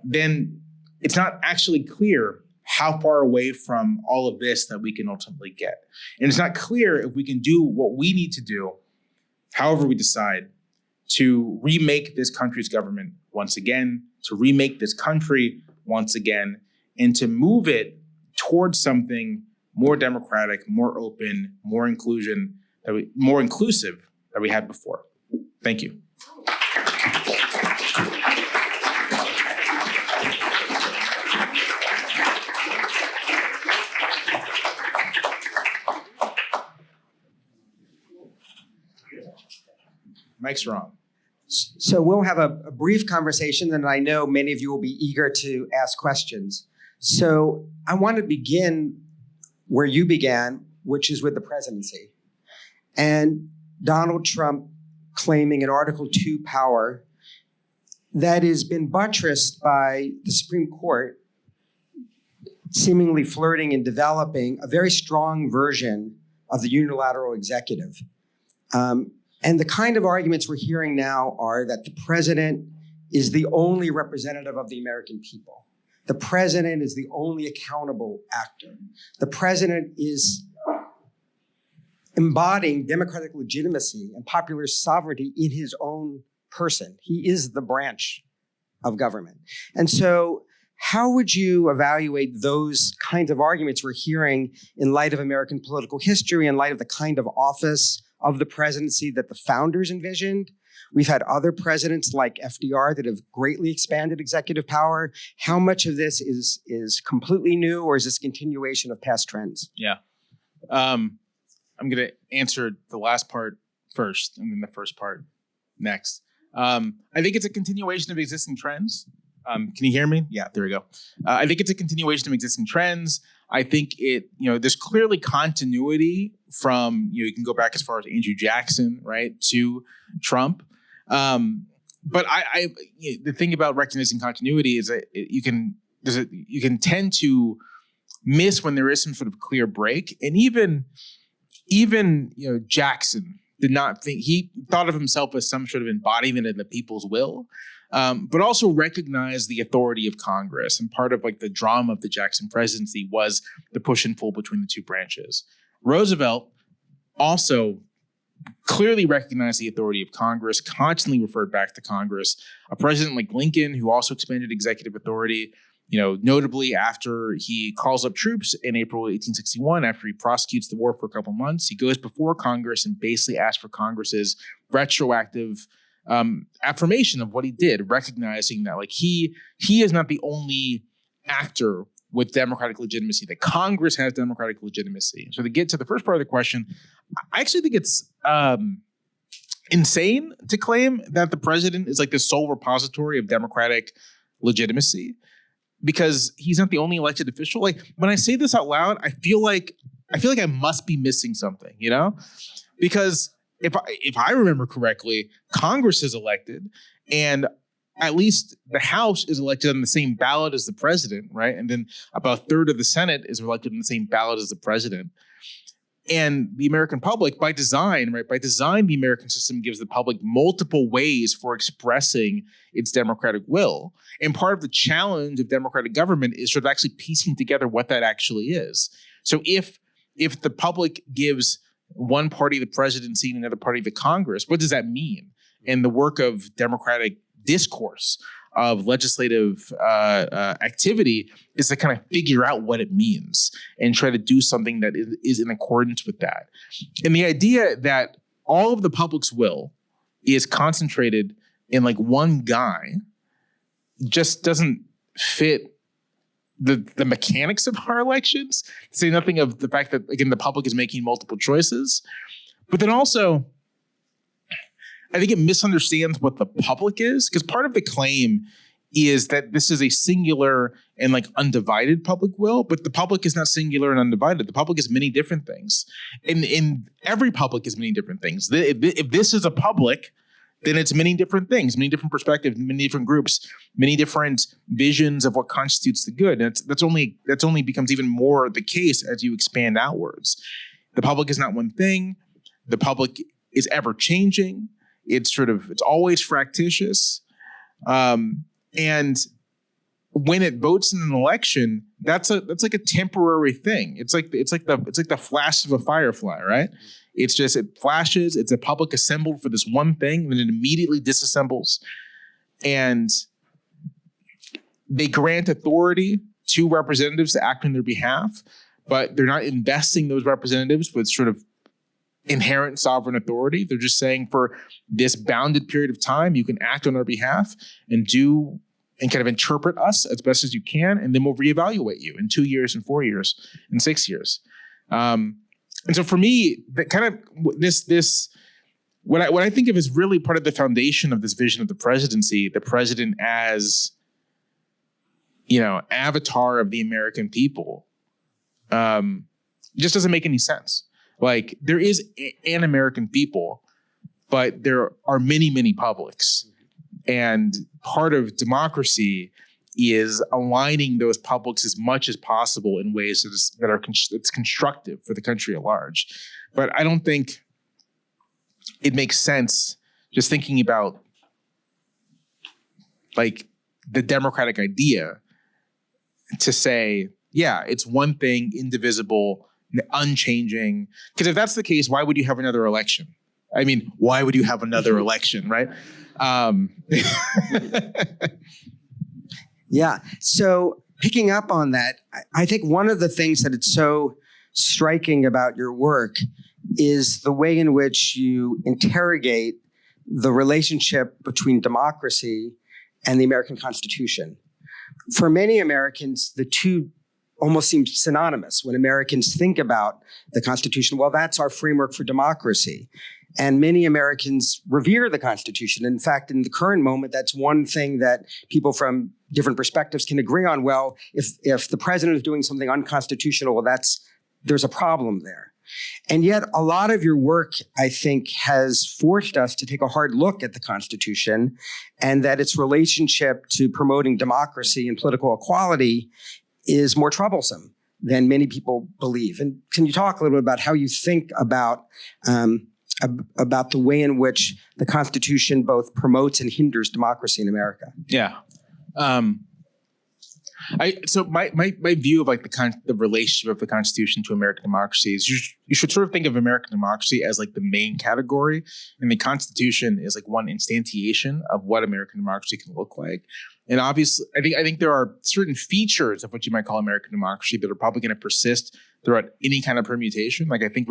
then it's not actually clear how far away from all of this that we can ultimately get. And it's not clear if we can do what we need to do, however we decide, to remake this country's government once again, to remake this country once again, and to move it towards something more democratic, more open, more inclusive that we had before. Thank you. Mics are on. So we'll have a brief conversation, and I know many of you will be eager to ask questions. So I want to begin where you began, which is with the presidency. And Donald Trump claiming an Article 2 power that has been buttressed by the Supreme Court seemingly flirting and developing a very strong version of the unilateral executive. And the kind of arguments we're hearing now are that the president is the only representative of the American people. The president is the only accountable actor. The president is embodying democratic legitimacy and popular sovereignty in his own person. He is the branch of government. And so how would you evaluate those kinds of arguments we're hearing in light of American political history, in light of the kind of office of the presidency that the founders envisioned? We've had other presidents like FDR that have greatly expanded executive power. How much of this is completely new, or is this continuation of past trends? Yeah. I'm going to answer the last part first and then the first part next. I think it's a continuation of existing trends. Can you hear me? Yeah, there we go. I think it's a continuation of existing trends. I think there's clearly continuity from, you can go back as far as Andrew Jackson, right, to Trump. But the thing about recognizing continuity is that you can tend to miss when there is some sort of clear break. And even Jackson did not think, he thought of himself as some sort of embodiment of the people's will. But also recognize the authority of Congress. And part of the drama of the Jackson presidency was the push and pull between the two branches. Roosevelt also clearly recognized the authority of Congress, constantly referred back to Congress. A president like Lincoln, who also expanded executive authority, notably after he calls up troops in April 1861, after he prosecutes the war for a couple months, he goes before Congress and basically asks for Congress's retroactive affirmation of what he did, recognizing that he is not the only actor with democratic legitimacy, that Congress has democratic legitimacy. So to get to the first part of the question, I actually think it's insane to claim that the president is the sole repository of democratic legitimacy, because he's not the only elected official. When I say this out loud, I feel like I must be missing something, because if I remember correctly, Congress is elected, and at least the House is elected on the same ballot as the president, right? And then about a third of the Senate is elected on the same ballot as the president. And the American public, by design, the American system gives the public multiple ways for expressing its democratic will. And part of the challenge of democratic government is sort of actually piecing together what that actually is. So if the public gives one party the presidency and another party the Congress, what does that mean? And the work of democratic discourse, of legislative activity, is to kind of figure out what it means and try to do something that is in accordance with that. And the idea that all of the public's will is concentrated in one guy just doesn't fit the mechanics of our elections, to say nothing of the fact that, again, the public is making multiple choices. But then also, I think it misunderstands what the public is, because part of the claim is that this is a singular and undivided public will, but the public is not singular and undivided. The public is many different things. And every public is many different things. If this is a public, then it's many different things, many different perspectives, many different groups, many different visions of what constitutes the good. And that's only becomes even more the case as you expand outwards. The public is not one thing. The public is ever changing. It's always fractious. And when it votes in an election, that's like a temporary thing. It's like the flash of a firefly, right? It flashes. It's a public assembled for this one thing, and then it immediately disassembles. And they grant authority to representatives to act on their behalf, but they're not investing those representatives with sort of inherent sovereign authority. They're just saying, for this bounded period of time, you can act on our behalf and kind of interpret us as best as you can, and then we'll reevaluate you in 2 years, and 4 years, and 6 years. And so for me, that kind of this what I think of is really part of the foundation of this vision of the presidency, the president as, avatar of the American people, just doesn't make any sense. Like, there is an American people, but there are many, many publics. And part of democracy is aligning those publics as much as possible in ways that's constructive for the country at large. But I don't think it makes sense just thinking about like the democratic idea to say, yeah, it's one thing, indivisible, unchanging. Because if that's the case, why would you have another election? I mean, why would you have another election, right? Yeah. So picking up on that, I think one of the things that it's so striking about your work is the way in which you interrogate the relationship between democracy and the American Constitution. For many Americans, the two almost seem synonymous. When Americans think about the Constitution, well, that's our framework for democracy. And many Americans revere the Constitution. In fact, in the current moment, that's one thing that people from different perspectives can agree on. Well, if the president is doing something unconstitutional, well, there's a problem there. And yet a lot of your work, I think, has forced us to take a hard look at the Constitution and that its relationship to promoting democracy and political equality is more troublesome than many people believe. And can you talk a little bit about how you think about the way in which the Constitution both promotes and hinders democracy in America? Yeah. So my view of like the relationship of the Constitution to American democracy is you should sort of think of American democracy as like the main category, and the Constitution is like one instantiation of what American democracy can look like. And obviously, I think there are certain features of what you might call American democracy that are probably going to persist throughout any kind of permutation. Like, I think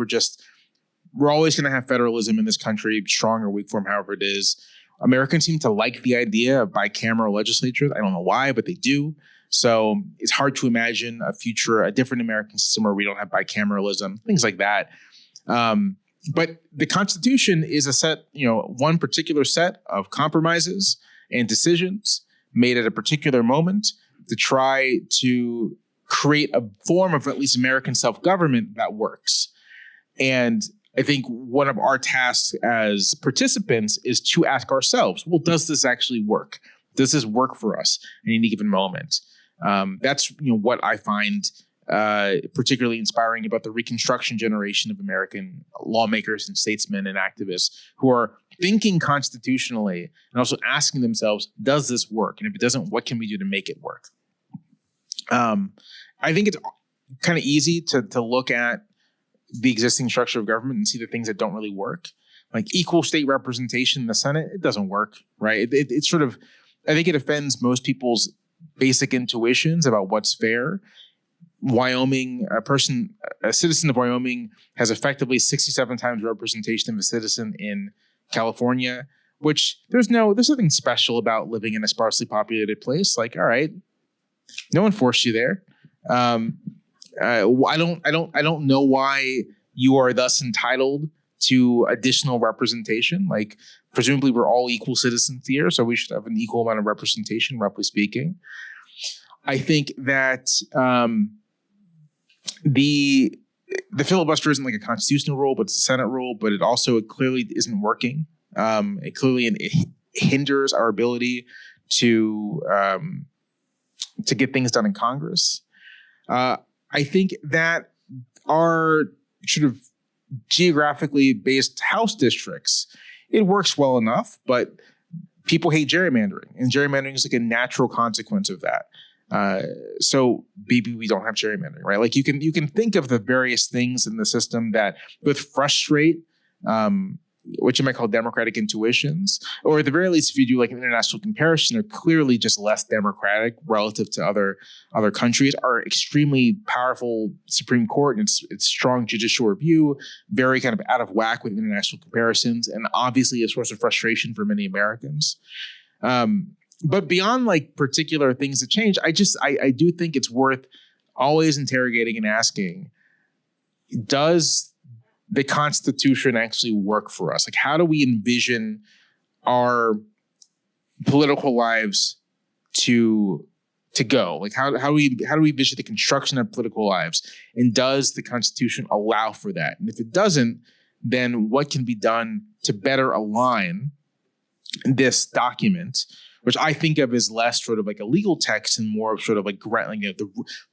we're always going to have federalism in this country, strong or weak form, however it is. Americans seem to like the idea of bicameral legislatures. I don't know why, but they do. So it's hard to imagine a different American system where we don't have bicameralism, things like that. But the Constitution is one particular set of compromises and decisions made at a particular moment to try to create a form of at least American self-government that works. And I think one of our tasks as participants is to ask ourselves, well, does this actually work? Does this work for us in any given moment? That's what I find particularly inspiring about the Reconstruction generation of American lawmakers and statesmen and activists who are thinking constitutionally and also asking themselves, does this work? And if it doesn't, what can we do to make it work? I think it's kind of easy to look at the existing structure of government and see the things that don't really work. Like equal state representation in the Senate, it doesn't work, right? It's sort of, I think it offends most people's basic intuitions about what's fair. Wyoming, a citizen of Wyoming has effectively 67 times representation of a citizen in California, which there's nothing special about living in a sparsely populated place. Like, all right, no one forced you there. I don't know why you are thus entitled to additional representation. Like, presumably we're all equal citizens here, so we should have an equal amount of representation, roughly speaking. I think that the filibuster isn't like a constitutional rule, but it's a Senate rule, but it clearly isn't working. It hinders our ability to get things done in Congress. I think that our sort of geographically based House districts, it works well enough, but people hate gerrymandering, and gerrymandering is like a natural consequence of that. So maybe we don't have gerrymandering, right? Like you can think of the various things in the system that both frustrate what you might call democratic intuitions, or at the very least, if you do like an international comparison, they're clearly just less democratic relative to other countries. Our extremely powerful Supreme Court and its strong judicial review, very kind of out of whack with international comparisons, and obviously a source of frustration for many Americans. But beyond like particular things that change, I do think it's worth always interrogating and asking, does the Constitution actually work for us? Like, how do we envision our political lives to go? Like, how do we envision the construction of political lives? And does the Constitution allow for that? And if it doesn't, then what can be done to better align this document, which I think of as less sort of like a legal text and more of sort of like the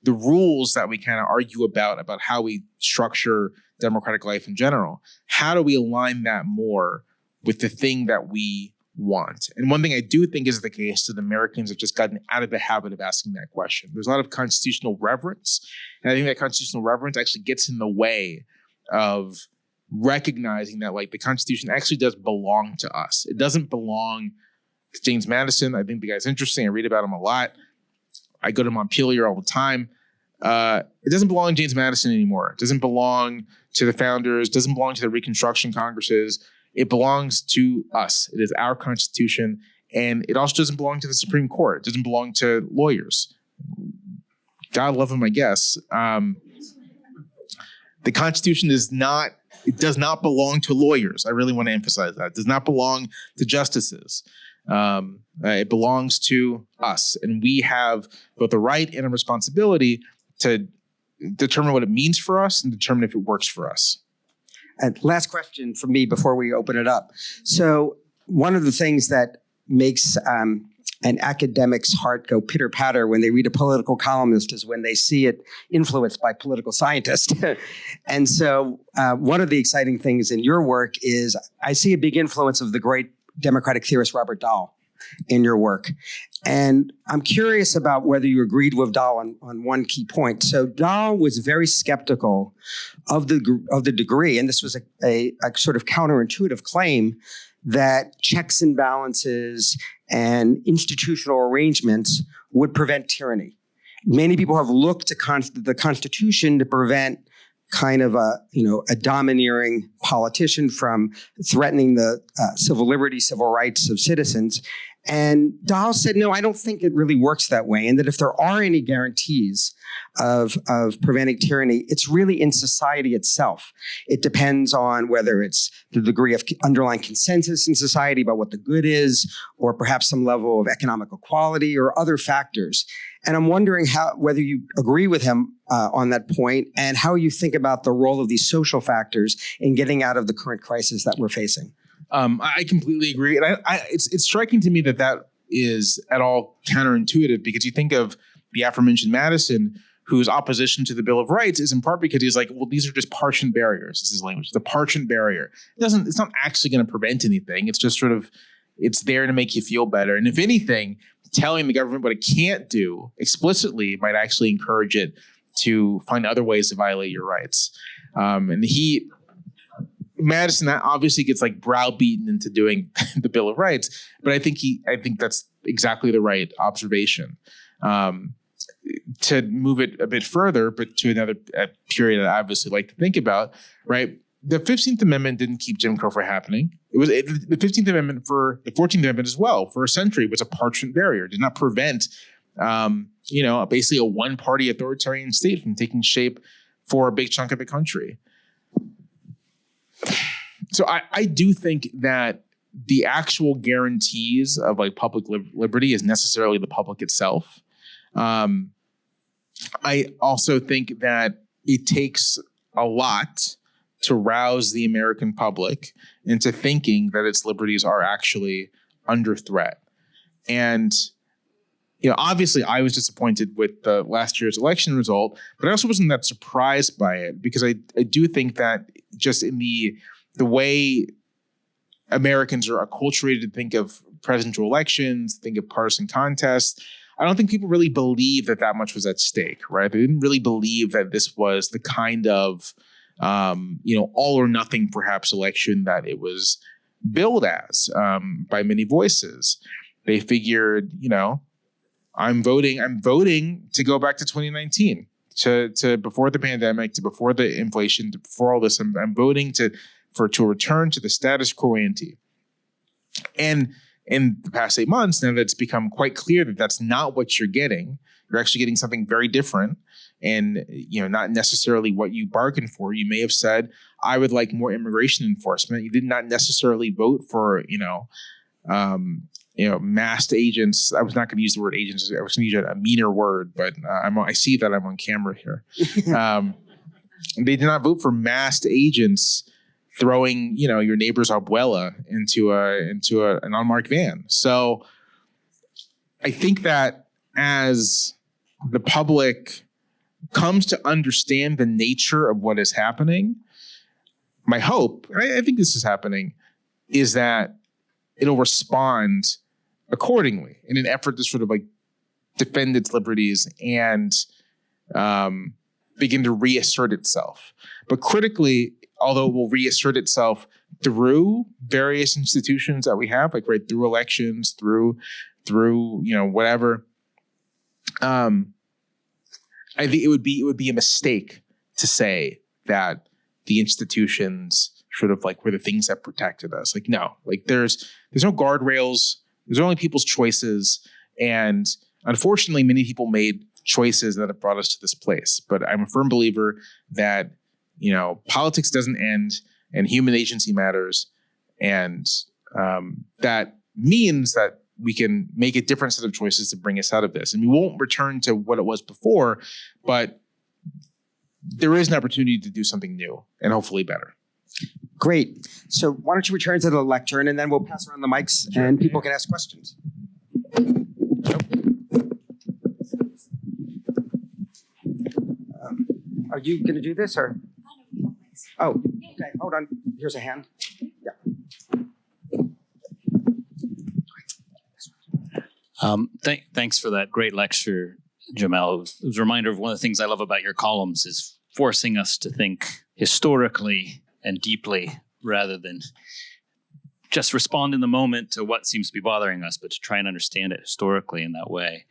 rules that we kind of argue about how we structure democratic life in general. How do we align that more with the thing that we want? And one thing I do think is the case that Americans have just gotten out of the habit of asking that question. There's a lot of constitutional reverence, and I think that constitutional reverence actually gets in the way of recognizing that like the Constitution actually does belong to us. It doesn't belong to James Madison. I think the guy's interesting. I read about him a lot. I go to Montpelier all the time. It doesn't belong to James Madison anymore. It doesn't belong to the founders. It doesn't belong to the Reconstruction Congresses. It belongs to us. It is our Constitution. And it also doesn't belong to the Supreme Court. It doesn't belong to lawyers. God love them, I guess. The Constitution does not belong to lawyers. I really want to emphasize that. It does not belong to justices. It belongs to us. And we have both a right and a responsibility to determine what it means for us and determine if it works for us. And last question from me before we open it up. So one of the things that makes an academic's heart go pitter-patter when they read a political columnist is when they see it influenced by political scientists. And so one of the exciting things in your work is I see a big influence of the great democratic theorist Robert Dahl in your work. And I'm curious about whether you agreed with Dahl on one key point. So Dahl was very skeptical of the degree, and this was a sort of counterintuitive claim that checks and balances and institutional arrangements would prevent tyranny. Many people have looked to the Constitution to prevent kind of a domineering politician from threatening the civil liberties, civil rights of citizens. And Dahl said, no, I don't think it really works that way. And that if there are any guarantees of preventing tyranny, it's really in society itself. It depends on whether it's the degree of underlying consensus in society about what the good is, or perhaps some level of economic equality or other factors. And I'm wondering whether you agree with him on that point and how you think about the role of these social factors in getting out of the current crisis that we're facing. I completely agree. And it's striking to me that is at all counterintuitive, because you think of the aforementioned Madison, whose opposition to the Bill of Rights is in part because he's like, well, these are just parchment barriers. This is his language. The parchment barrier. It's not actually going to prevent anything. It's just sort of, it's there to make you feel better. And if anything, telling the government what it can't do explicitly might actually encourage it to find other ways to violate your rights. Madison obviously gets like browbeaten into doing the Bill of Rights, but I think that's exactly the right observation. To move it a bit further, but to another period that I obviously like to think about, right? The 15th Amendment didn't keep Jim Crow from happening. The 15th Amendment for the 14th Amendment as well, for a century, was a parchment barrier. It did not prevent, basically a one-party authoritarian state from taking shape for a big chunk of the country. So I do think that the actual guarantees of like public liberty is necessarily the public itself. I also think that it takes a lot to rouse the American public into thinking that its liberties are actually under threat. And, obviously I was disappointed with the last year's election result, but I also wasn't that surprised by it, because I do think that just in the way Americans are acculturated to think of presidential elections, think of partisan contests, I don't think people really believe that much was at stake, right? They didn't really believe that this was the kind of, all or nothing perhaps election that it was billed as by many voices. They figured, I'm voting to go back to 2019, to before the pandemic, to before the inflation, to before all this. I'm voting to return to the status quo ante. And in the past 8 months, now that it's become quite clear that that's not what you're getting, you're actually getting something very different, and not necessarily what you bargained for. You may have said, I would like more immigration enforcement. You did not necessarily vote for, masked agents. I was not going to use the word agents. I was going to use a meaner word, but I see that I'm on camera here. They did not vote for masked agents throwing, your neighbor's abuela into an unmarked van. So I think that as the public comes to understand the nature of what is happening, my hope, and I think this is happening, is that it'll respond accordingly in an effort to sort of like defend its liberties and begin to reassert itself. But critically, although it will reassert itself through various institutions that we have, like right through elections, through whatever, I think it would be a mistake to say that the institutions sort of like were the things that protected us. Like, no, like there's no guardrails. There's only people's choices. And unfortunately, many people made choices that have brought us to this place. But I'm a firm believer that, politics doesn't end and human agency matters. And that means that we can make a different set of choices to bring us out of this. And we won't return to what it was before, but there is an opportunity to do something new and hopefully better. Great. So why don't you return to the lecture, and then we'll pass around the mics and people can ask questions. Are you going to do this or? Oh, okay. Hold on. Here's a hand. Yeah. Thanks for that great lecture, Jamelle. It was a reminder of one of the things I love about your columns is forcing us to think historically and deeply rather than just respond in the moment to what seems to be bothering us, but to try and understand it historically in that way.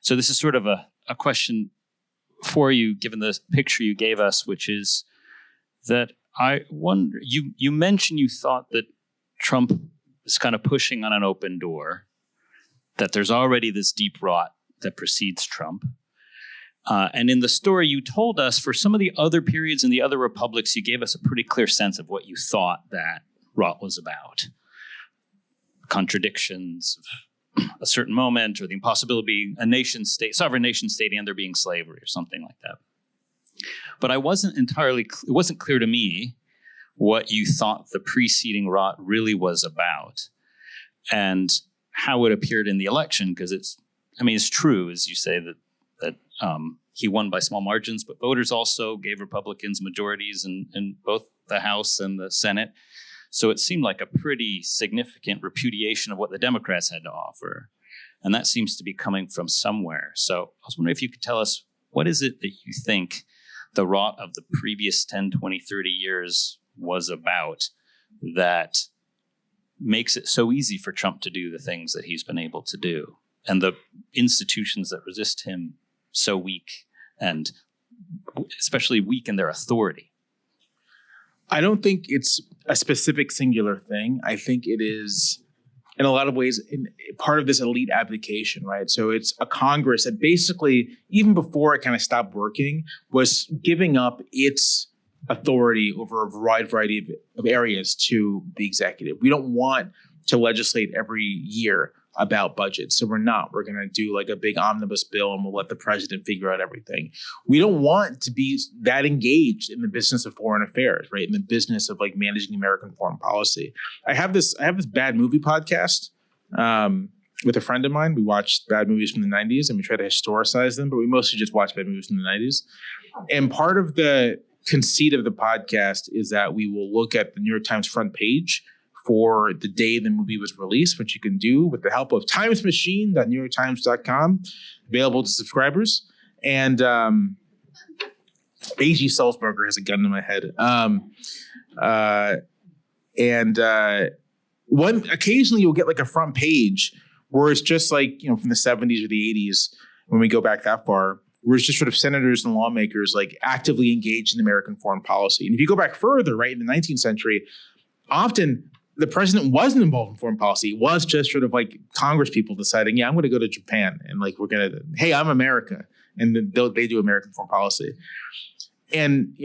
So this is sort of a question for you, given the picture you gave us, which is that I wonder, you mentioned you thought that Trump is kind of pushing on an open door, that there's already this deep rot that precedes Trump. And in the story you told us, for some of the other periods in the other republics, you gave us a pretty clear sense of what you thought that rot was about. Contradictions of a certain moment, or the impossibility of being a sovereign nation state, and there being slavery or something like that. But it wasn't clear to me what you thought the preceding rot really was about and how it appeared in the election, because it's true, as you say, that he won by small margins, but voters also gave Republicans majorities in both the House and the Senate. So it seemed like a pretty significant repudiation of what the Democrats had to offer. And that seems to be coming from somewhere. So I was wondering if you could tell us, what is it that you think the rot of the previous 10, 20, 30 years was about that makes it so easy for Trump to do the things that he's been able to do, and the institutions that resist him so weak, and especially weak in their authority? I don't think it's a specific singular thing. I think it is, in a lot of ways, part of this elite abdication, right? So it's a Congress that basically, even before it kind of stopped working, was giving up its authority over a variety of areas to the executive. We don't want to legislate every year about budgets. So we're not. We're going to do like a big omnibus bill and we'll let the president figure out everything. We don't want to be that engaged in the business of foreign affairs, right? In the business of like managing American foreign policy. I have this bad movie podcast with a friend of mine. We watched bad movies from the 90s and we try to historicize them, but we mostly just watch bad movies from the 90s. And part of the conceit of the podcast is that we will look at the New York Times front page for the day the movie was released, which you can do with the help of timesmachine.newyorktimes.com, available to subscribers. And A.G. Salzberger has a gun to my head. Occasionally you'll get like a front page where it's just like, from the 70s or the 80s, when we go back that far, where it's just sort of senators and lawmakers like actively engaged in American foreign policy. And if you go back further, right, in the 19th century, often the president wasn't involved in foreign policy. It was just sort of like Congress people deciding, yeah, I'm going to go to Japan and like hey, I'm America, and then they do American foreign policy. And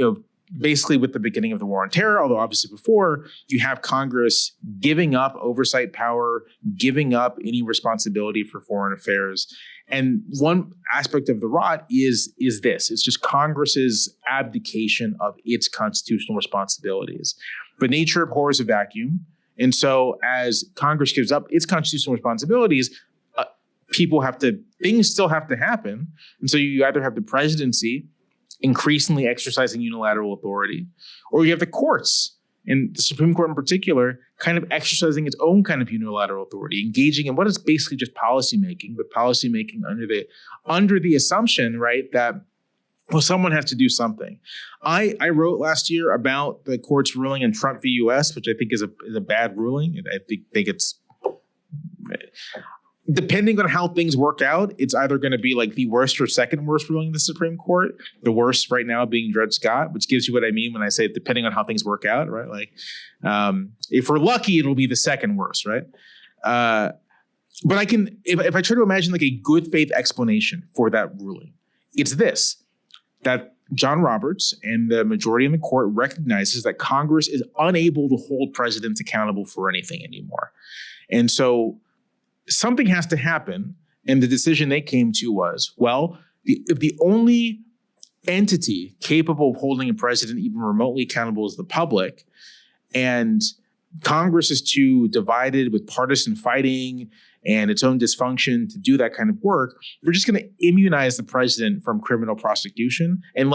basically with the beginning of the war on terror, although obviously before, you have Congress giving up oversight power, giving up any responsibility for foreign affairs. And one aspect of the rot is this. It's just Congress's abdication of its constitutional responsibilities. But nature abhors a vacuum. And so as Congress gives up its constitutional responsibilities, things still have to happen. And so you either have the presidency increasingly exercising unilateral authority, or you have the courts, and the Supreme Court in particular, kind of exercising its own kind of unilateral authority, engaging in what is basically just policymaking, but policymaking under the assumption, right, that someone has to do something. I wrote last year about the court's ruling in Trump v. U.S., which I think is a bad ruling. I think it's, depending on how things work out, it's either going to be like the worst or second worst ruling in the Supreme Court. The worst right now being Dred Scott, which gives you what I mean when I say depending on how things work out, right? Like, if we're lucky, it'll be the second worst, right? But I can, if I try to imagine like a good faith explanation for that ruling, it's this, that John Roberts and the majority in the court recognizes that Congress is unable to hold presidents accountable for anything anymore. And so something has to happen, and the decision they came to was, if the only entity capable of holding a president even remotely accountable is the public, and Congress is too divided with partisan fighting and its own dysfunction to do that kind of work, we're just going to immunize the president from criminal prosecution and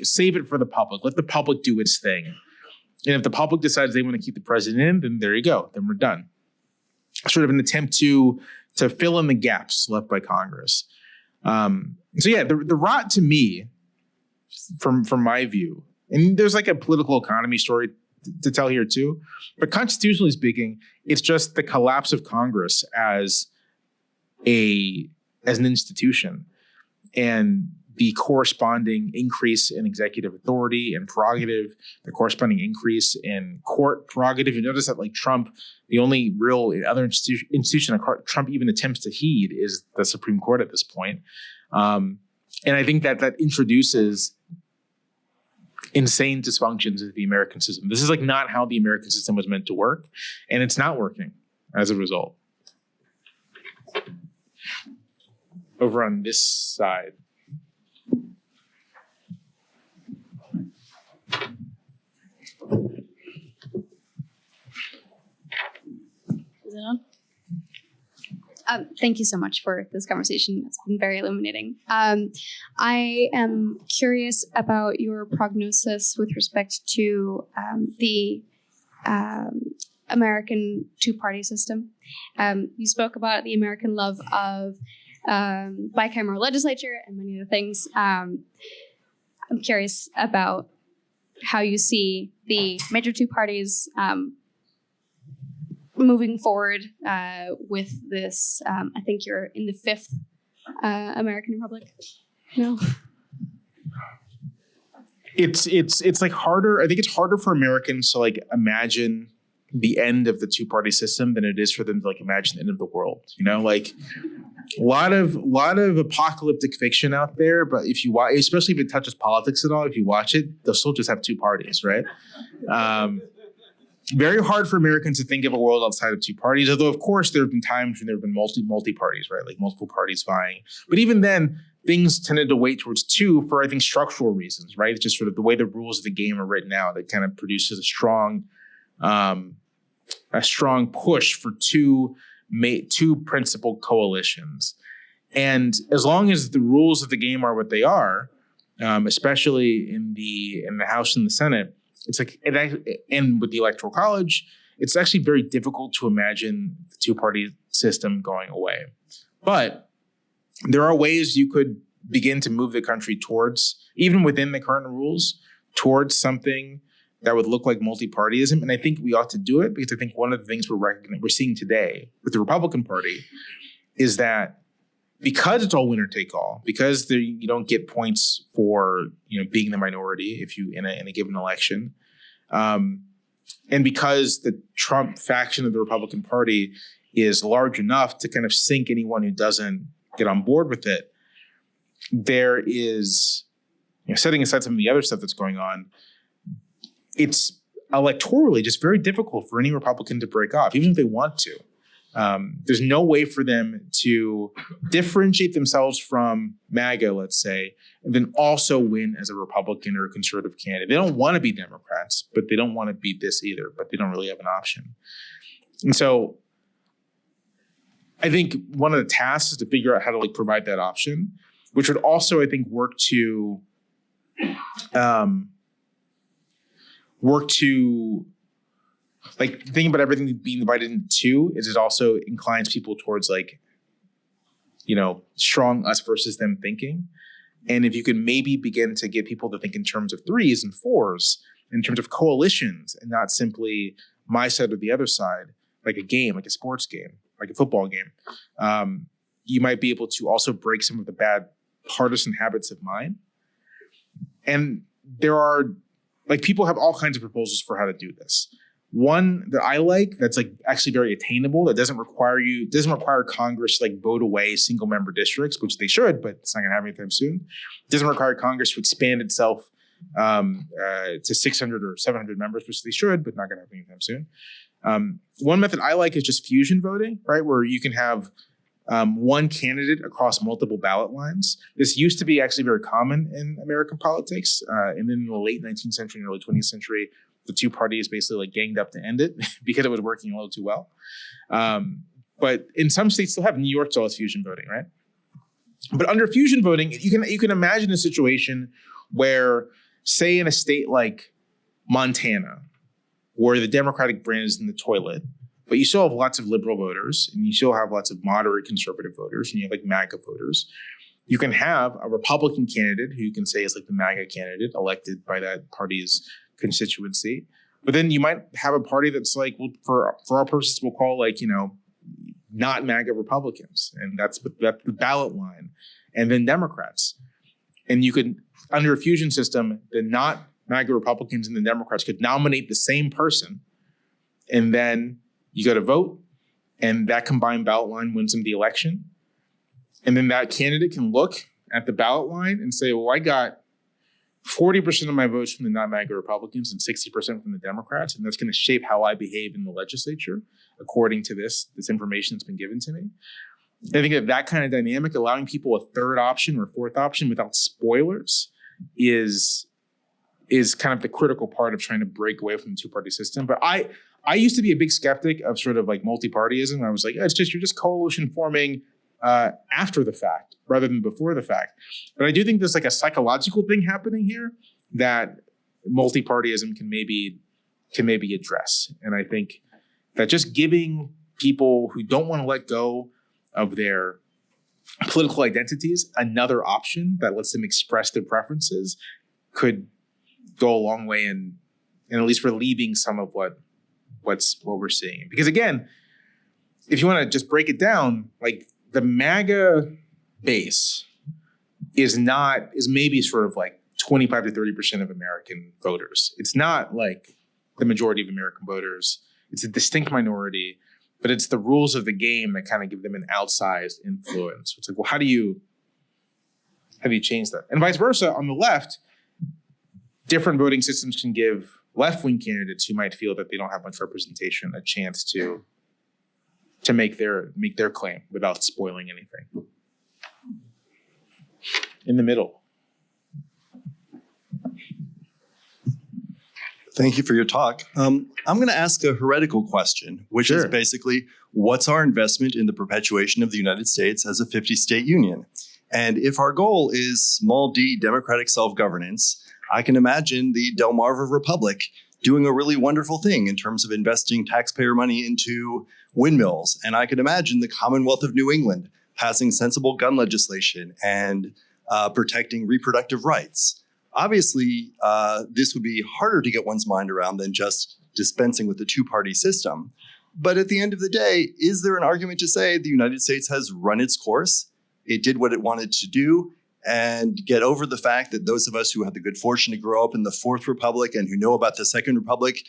save it for the public. Let the public do its thing. And if the public decides they want to keep the president in, then there you go. Then we're done. Sort of an attempt to fill in the gaps left by Congress. The rot to me, from my view, and there's like a political economy story to tell here too, but constitutionally speaking, it's just the collapse of Congress as an institution, and the corresponding increase in executive authority and prerogative, the corresponding increase in court prerogative. You notice that like Trump, the only real other institution Trump even attempts to heed is the Supreme Court at this point. And I think that introduces insane dysfunctions into the American system. This is like not how the American system was meant to work, and it's not working as a result. Over on this side. Is it on? Thank you so much for this conversation. It's been very illuminating. I am curious about your prognosis with respect to the American two-party system. You spoke about the American love of bicameral legislature and many other things. I'm curious about how you see the major two parties moving forward with this. I think you're in the fifth American Republic. No. It's like harder. I think it's harder for Americans to like imagine the end of the two-party system than it is for them to like imagine the end of the world. You know, like a lot of apocalyptic fiction out there, but if you watch, especially if it touches politics at all, if you watch it, they'll still just have two parties, right? Very hard for Americans to think of a world outside of two parties, although of course there have been times when there have been multi-parties, right? Like multiple parties vying. But even then, things tended to weight towards two for, I think, structural reasons, right? It's just sort of the way the rules of the game are written out that kind of produces a strong push for two principal coalitions. And as long as the rules of the game are what they are, especially in the House and the Senate, it's like, and with the Electoral College, it's actually very difficult to imagine the two-party system going away. But there are ways you could begin to move the country towards, even within the current rules, towards something that would look like multi-partyism. And I think we ought to do it because I think one of the things we're seeing today with the Republican Party is that because it's all winner take all, because you don't get points for being the minority if you in a given election, And because the Trump faction of the Republican Party is large enough to kind of sink anyone who doesn't get on board with it, there is, setting aside some of the other stuff that's going on, it's electorally just very difficult for any Republican to break off, even if they want to. There's no way for them to differentiate themselves from MAGA, let's say, and then also win as a Republican or a conservative candidate. They don't want to be Democrats, but they don't want to be this either, but they don't really have an option. And so I think one of the tasks is to figure out how to provide that option, which would also, I think, work to the thing about everything being divided into two is it also inclines people towards strong us versus them thinking. And if you can maybe begin to get people to think in terms of threes and fours, in terms of coalitions, and not simply my side or the other side, like a game, like a sports game, like a football game, you might be able to also break some of the bad partisan habits of mind. And there are, people have all kinds of proposals for how to do this. One that I like that's actually very attainable, that doesn't require Congress to vote away single member districts, which they should, but it's not going to happen anytime soon. It doesn't require Congress to expand itself to 600 or 700 members, which they should, but not going to happen anytime soon. One method I like is just fusion voting, right? Where you can have one candidate across multiple ballot lines. This used to be actually very common in American politics. And then in the late 19th century and early 20th century, the two parties basically ganged up to end it because it was working a little too well. But in some states still have. New York still has fusion voting, right? But under fusion voting, you can imagine a situation where, say in a state like Montana, where the Democratic brand is in the toilet, but you still have lots of liberal voters, and you still have lots of moderate conservative voters, and you have MAGA voters. You can have a Republican candidate who you can say is the MAGA candidate elected by that party's constituency. But then you might have a party that's for our purposes, we'll call not MAGA Republicans. And that's the ballot line. And then Democrats. And you could, under a fusion system, the not MAGA Republicans and the Democrats could nominate the same person. And then you go to vote, and that combined ballot line wins them the election. And then that candidate can look at the ballot line and say, well, I got 40% of my votes from the not-MAGA Republicans and 60% from the Democrats, and that's going to shape how I behave in the legislature according to this information that's been given to me. I think that kind of dynamic, allowing people a third option or fourth option without spoilers, is kind of the critical part of trying to break away from the two-party system. But I used to be a big skeptic of sort of multi-partyism. I was like, you're just coalition forming after the fact rather than before the fact. But I do think there's a psychological thing happening here that multi-partyism can maybe address. And I think that just giving people who don't want to let go of their political identities another option that lets them express their preferences could go a long way in at least relieving some of what we're seeing. Because again, if you want to just break it down, the MAGA base is maybe sort of 25 to 30% of American voters. It's not the majority of American voters. It's a distinct minority, but it's the rules of the game that kind of give them an outsized influence. It's well, how do you change that? And vice versa, on the left, different voting systems can give left-wing candidates who might feel that they don't have much representation a chance to make their claim without spoiling anything. In the middle. Thank you for your talk. I'm going to ask a heretical question, which is basically, what's our investment in the perpetuation of the United States as a 50-state union? And if our goal is small d democratic self-governance, I can imagine the Delmarva Republic doing a really wonderful thing in terms of investing taxpayer money into windmills. And I could imagine the Commonwealth of New England passing sensible gun legislation and protecting reproductive rights. Obviously, this would be harder to get one's mind around than just dispensing with the two-party system. But at the end of the day, is there an argument to say the United States has run its course? It did what it wanted to do, and get over the fact that those of us who had the good fortune to grow up in the Fourth Republic and who know about the Second Republic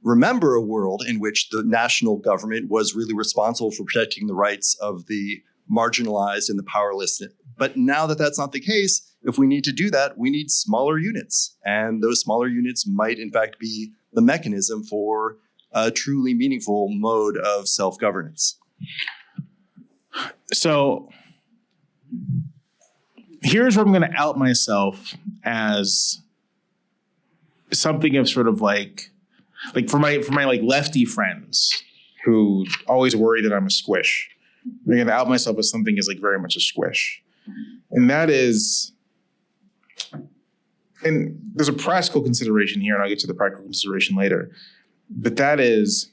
remember a world in which the national government was really responsible for protecting the rights of the marginalized and the powerless. But now that that's not the case, if we need to do that, we need smaller units. And those smaller units might, in fact, be the mechanism for a truly meaningful mode of self-governance. So here's where I'm going to out myself as something of sort of like for my like lefty friends who always worry that I'm a squish. I'm going to out myself as something as like very much a squish. And that is, and there's a practical consideration here, and I'll get to the practical consideration later. But that is,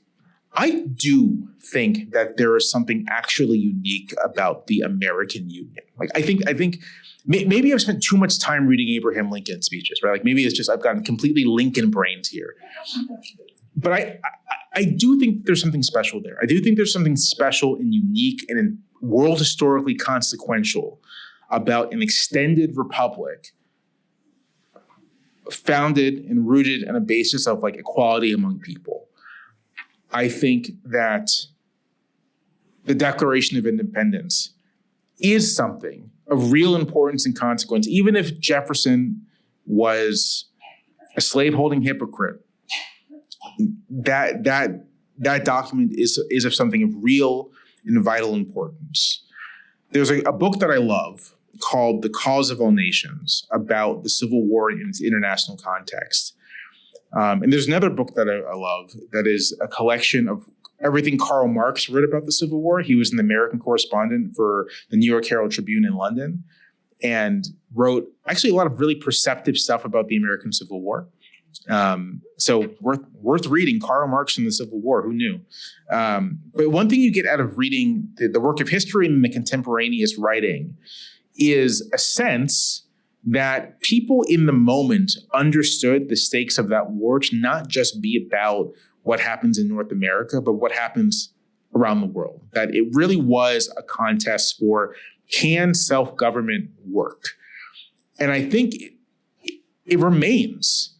I do think that there is something actually unique about the American Union. Like, I think maybe I've spent too much time reading Abraham Lincoln speeches, right? Like maybe it's just I've gotten completely Lincoln-brained here. But I do think there's something special there. I do think there's something special and unique and world historically consequential about an extended republic founded and rooted on a basis of like equality among people. I think that the Declaration of Independence is something of real importance and consequence, even if Jefferson was a slaveholding hypocrite. That document is of something of real and vital importance. There's a book that I love called The Cause of All Nations about the Civil War in its international context. And there's another book that I love that is a collection of everything Karl Marx wrote about the Civil War. He was an American correspondent for the New York Herald Tribune in London and wrote actually a lot of really perceptive stuff about the American Civil War. So worth reading Karl Marx and the Civil War. Who knew? But one thing you get out of reading the work of history and the contemporaneous writing is a sense that people in the moment understood the stakes of that war to not just be about what happens in North America, but what happens around the world. That it really was a contest for, can self-government work? And I think it remains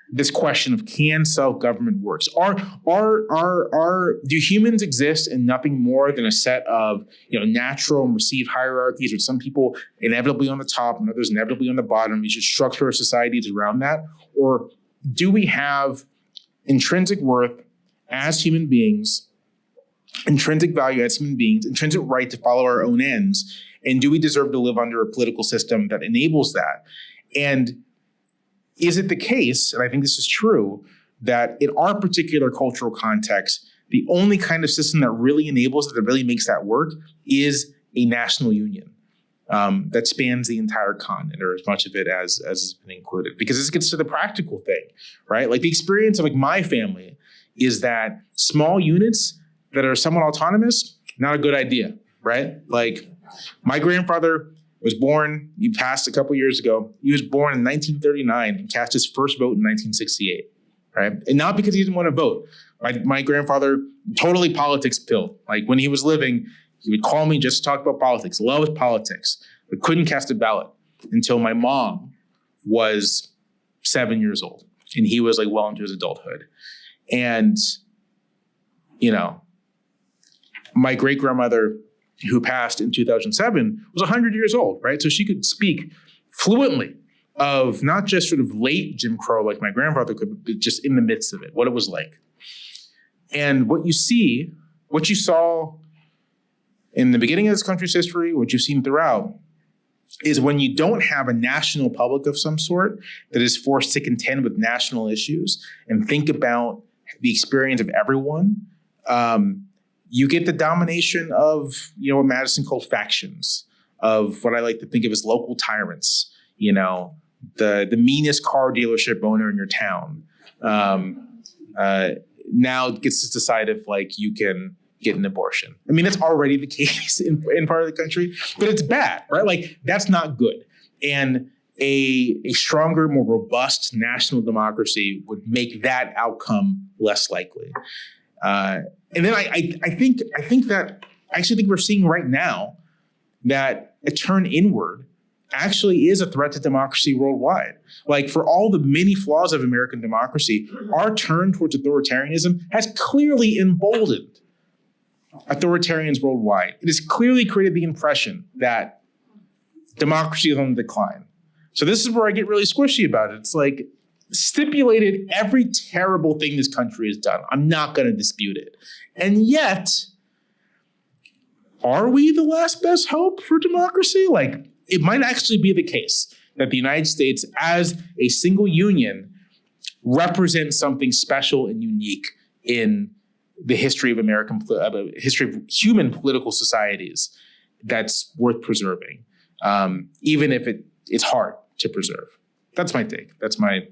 this question of, can self-government work? Do humans exist in nothing more than a set of natural and received hierarchies with some people inevitably on the top and others inevitably on the bottom? We should structure our societies around that. Or do we have intrinsic worth as human beings, intrinsic value as human beings, intrinsic right to follow our own ends? And do we deserve to live under a political system that enables that? And is it the case, and I think this is true, that in our particular cultural context, the only kind of system that really enables it, that really makes that work, is a national union that spans the entire continent, or as much of it as has been included? Because this gets to the practical thing, right? Like the experience of like my family is that small units that are somewhat autonomous, not a good idea, right? Like my grandfather was born, he passed a couple years ago. He was born in 1939 and cast his first vote in 1968, right? And not because he didn't want to vote. My grandfather, totally politics pilled. Like when he was living, he would call me just to talk about politics, loved politics, but couldn't cast a ballot until my mom was 7 years old. And he was like well into his adulthood. And, my great-grandmother, who passed in 2007, was 100 years old, right? So she could speak fluently of not just sort of late Jim Crow like my grandfather could, but just in the midst of it, what it was like. And what you saw in the beginning of this country's history, what you've seen throughout, is when you don't have a national public of some sort that is forced to contend with national issues and think about the experience of everyone, you get the domination of, what Madison called factions, of what I like to think of as local tyrants, the meanest car dealership owner in your town now gets to decide if you can get an abortion. I mean, that's already the case in part of the country, but it's bad, right? That's not good. And a stronger, more robust national democracy would make that outcome less likely. And then I think we're seeing right now that a turn inward actually is a threat to democracy worldwide. Like, for all the many flaws of American democracy, our turn towards authoritarianism has clearly emboldened authoritarians worldwide. It has clearly created the impression that democracy is on the decline. So this is where I get really squishy about it. It's like, stipulated every terrible thing this country has done. I'm not going to dispute it. And yet, are we the last best hope for democracy? Like, it might actually be the case that the United States as a single union represents something special and unique in the history of history of human political societies that's worth preserving, even if it's hard to preserve. That's my take. That's my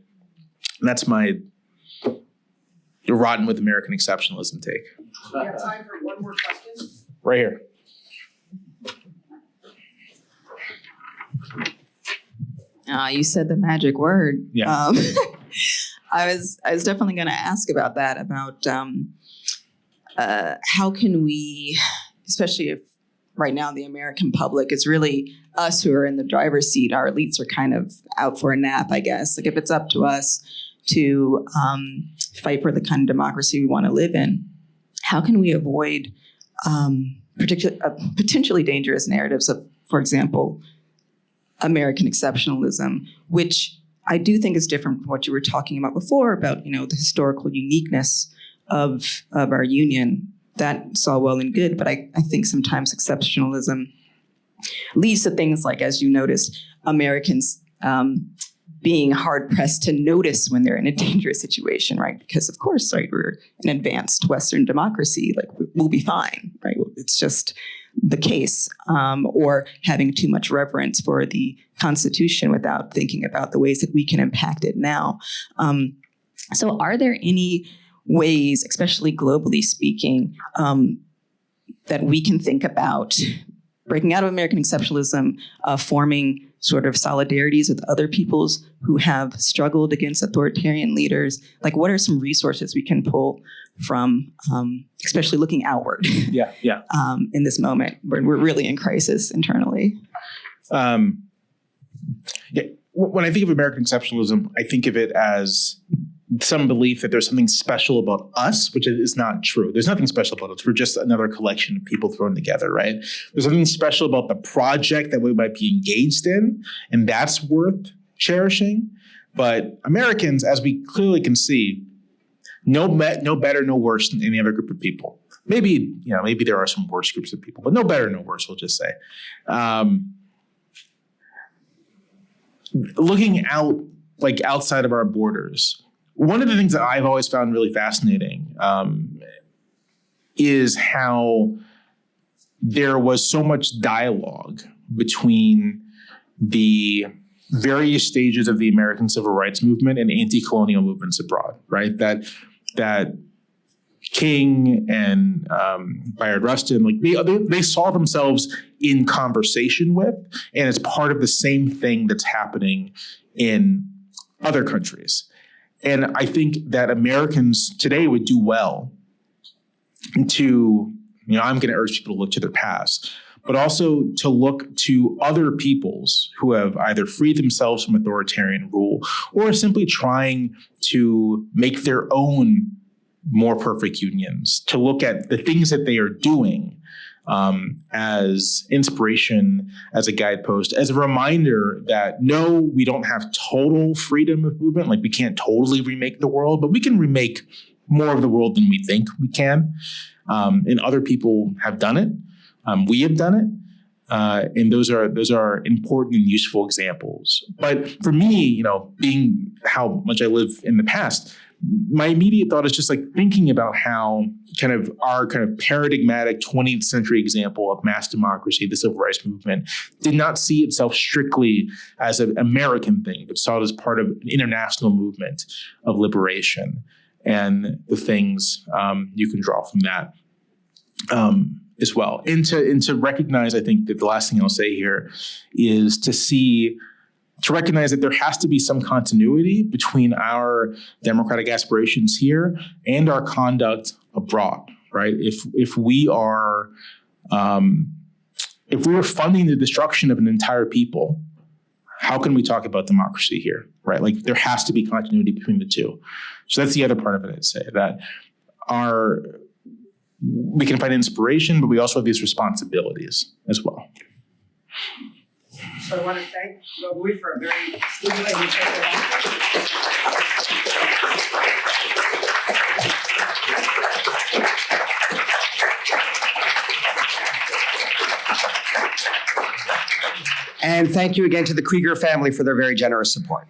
you're rotten with American exceptionalism take. We have time for one more question. Right here. You said the magic word. Yeah. I was definitely going to ask about that, about how can we, especially if right now the American public is really us who are in the driver's seat, our elites are kind of out for a nap, I guess. Like, if it's up to us to fight for the kind of democracy we want to live in, how can we avoid potentially dangerous narratives of, for example, American exceptionalism, which I do think is different from what you were talking about before about, the historical uniqueness of our union. That's all well and good, but I think sometimes exceptionalism leads to things like, as you noticed, Americans being hard-pressed to notice when they're in a dangerous situation, right? Because, of course, right, we're an advanced Western democracy, like, we'll be fine, right? It's just the case. Or having too much reverence for the Constitution without thinking about the ways that we can impact it now. So are there any ways, especially globally speaking, that we can think about breaking out of American exceptionalism, forming sort of solidarities with other peoples who have struggled against authoritarian leaders? Like, what are some resources we can pull from, especially looking outward? Yeah. In this moment where we're really in crisis internally. When I think of American exceptionalism, I think of it as some belief that there's something special about us, which is not true. There's nothing special about us. We're just another collection of people thrown together, right? There's something special about the project that we might be engaged in, and that's worth cherishing. But Americans, as we clearly can see, no better, no worse than any other group of people. Maybe there are some worse groups of people, but no better, no worse, we'll just say. Looking out, like, outside of our borders, one of the things that I've always found really fascinating is how there was so much dialogue between the various stages of the American civil rights movement and anti-colonial movements abroad, right? That King and Bayard Rustin, like, they saw themselves in conversation with, and it's part of the same thing that's happening in other countries. And I think that Americans today would do well to, I'm going to urge people to look to their past, but also to look to other peoples who have either freed themselves from authoritarian rule or simply trying to make their own more perfect unions, to look at the things that they are doing as inspiration, as a guidepost, as a reminder that no, we don't have total freedom of movement. Like, we can't totally remake the world, but we can remake more of the world than we think we can. And other people have done it. We have done it. And those are important and useful examples. But for me, being how much I live in the past, my immediate thought is just like thinking about how our paradigmatic 20th century example of mass democracy, the civil rights movement, did not see itself strictly as an American thing, but saw it as part of an international movement of liberation, and the things you can draw from that as well. And to recognize, I think that the last thing I'll say here is to recognize that there has to be some continuity between our democratic aspirations here and our conduct abroad, right? If we are funding the destruction of an entire people how can we talk about democracy here, right? Like there has to be continuity between the two. So that's the other part of it, I'd say, that we can find inspiration, but we also have these responsibilities as well. So I want to thank Jamelle Bouie for a very stimulating And thank you again to the Krieger family for their very generous support.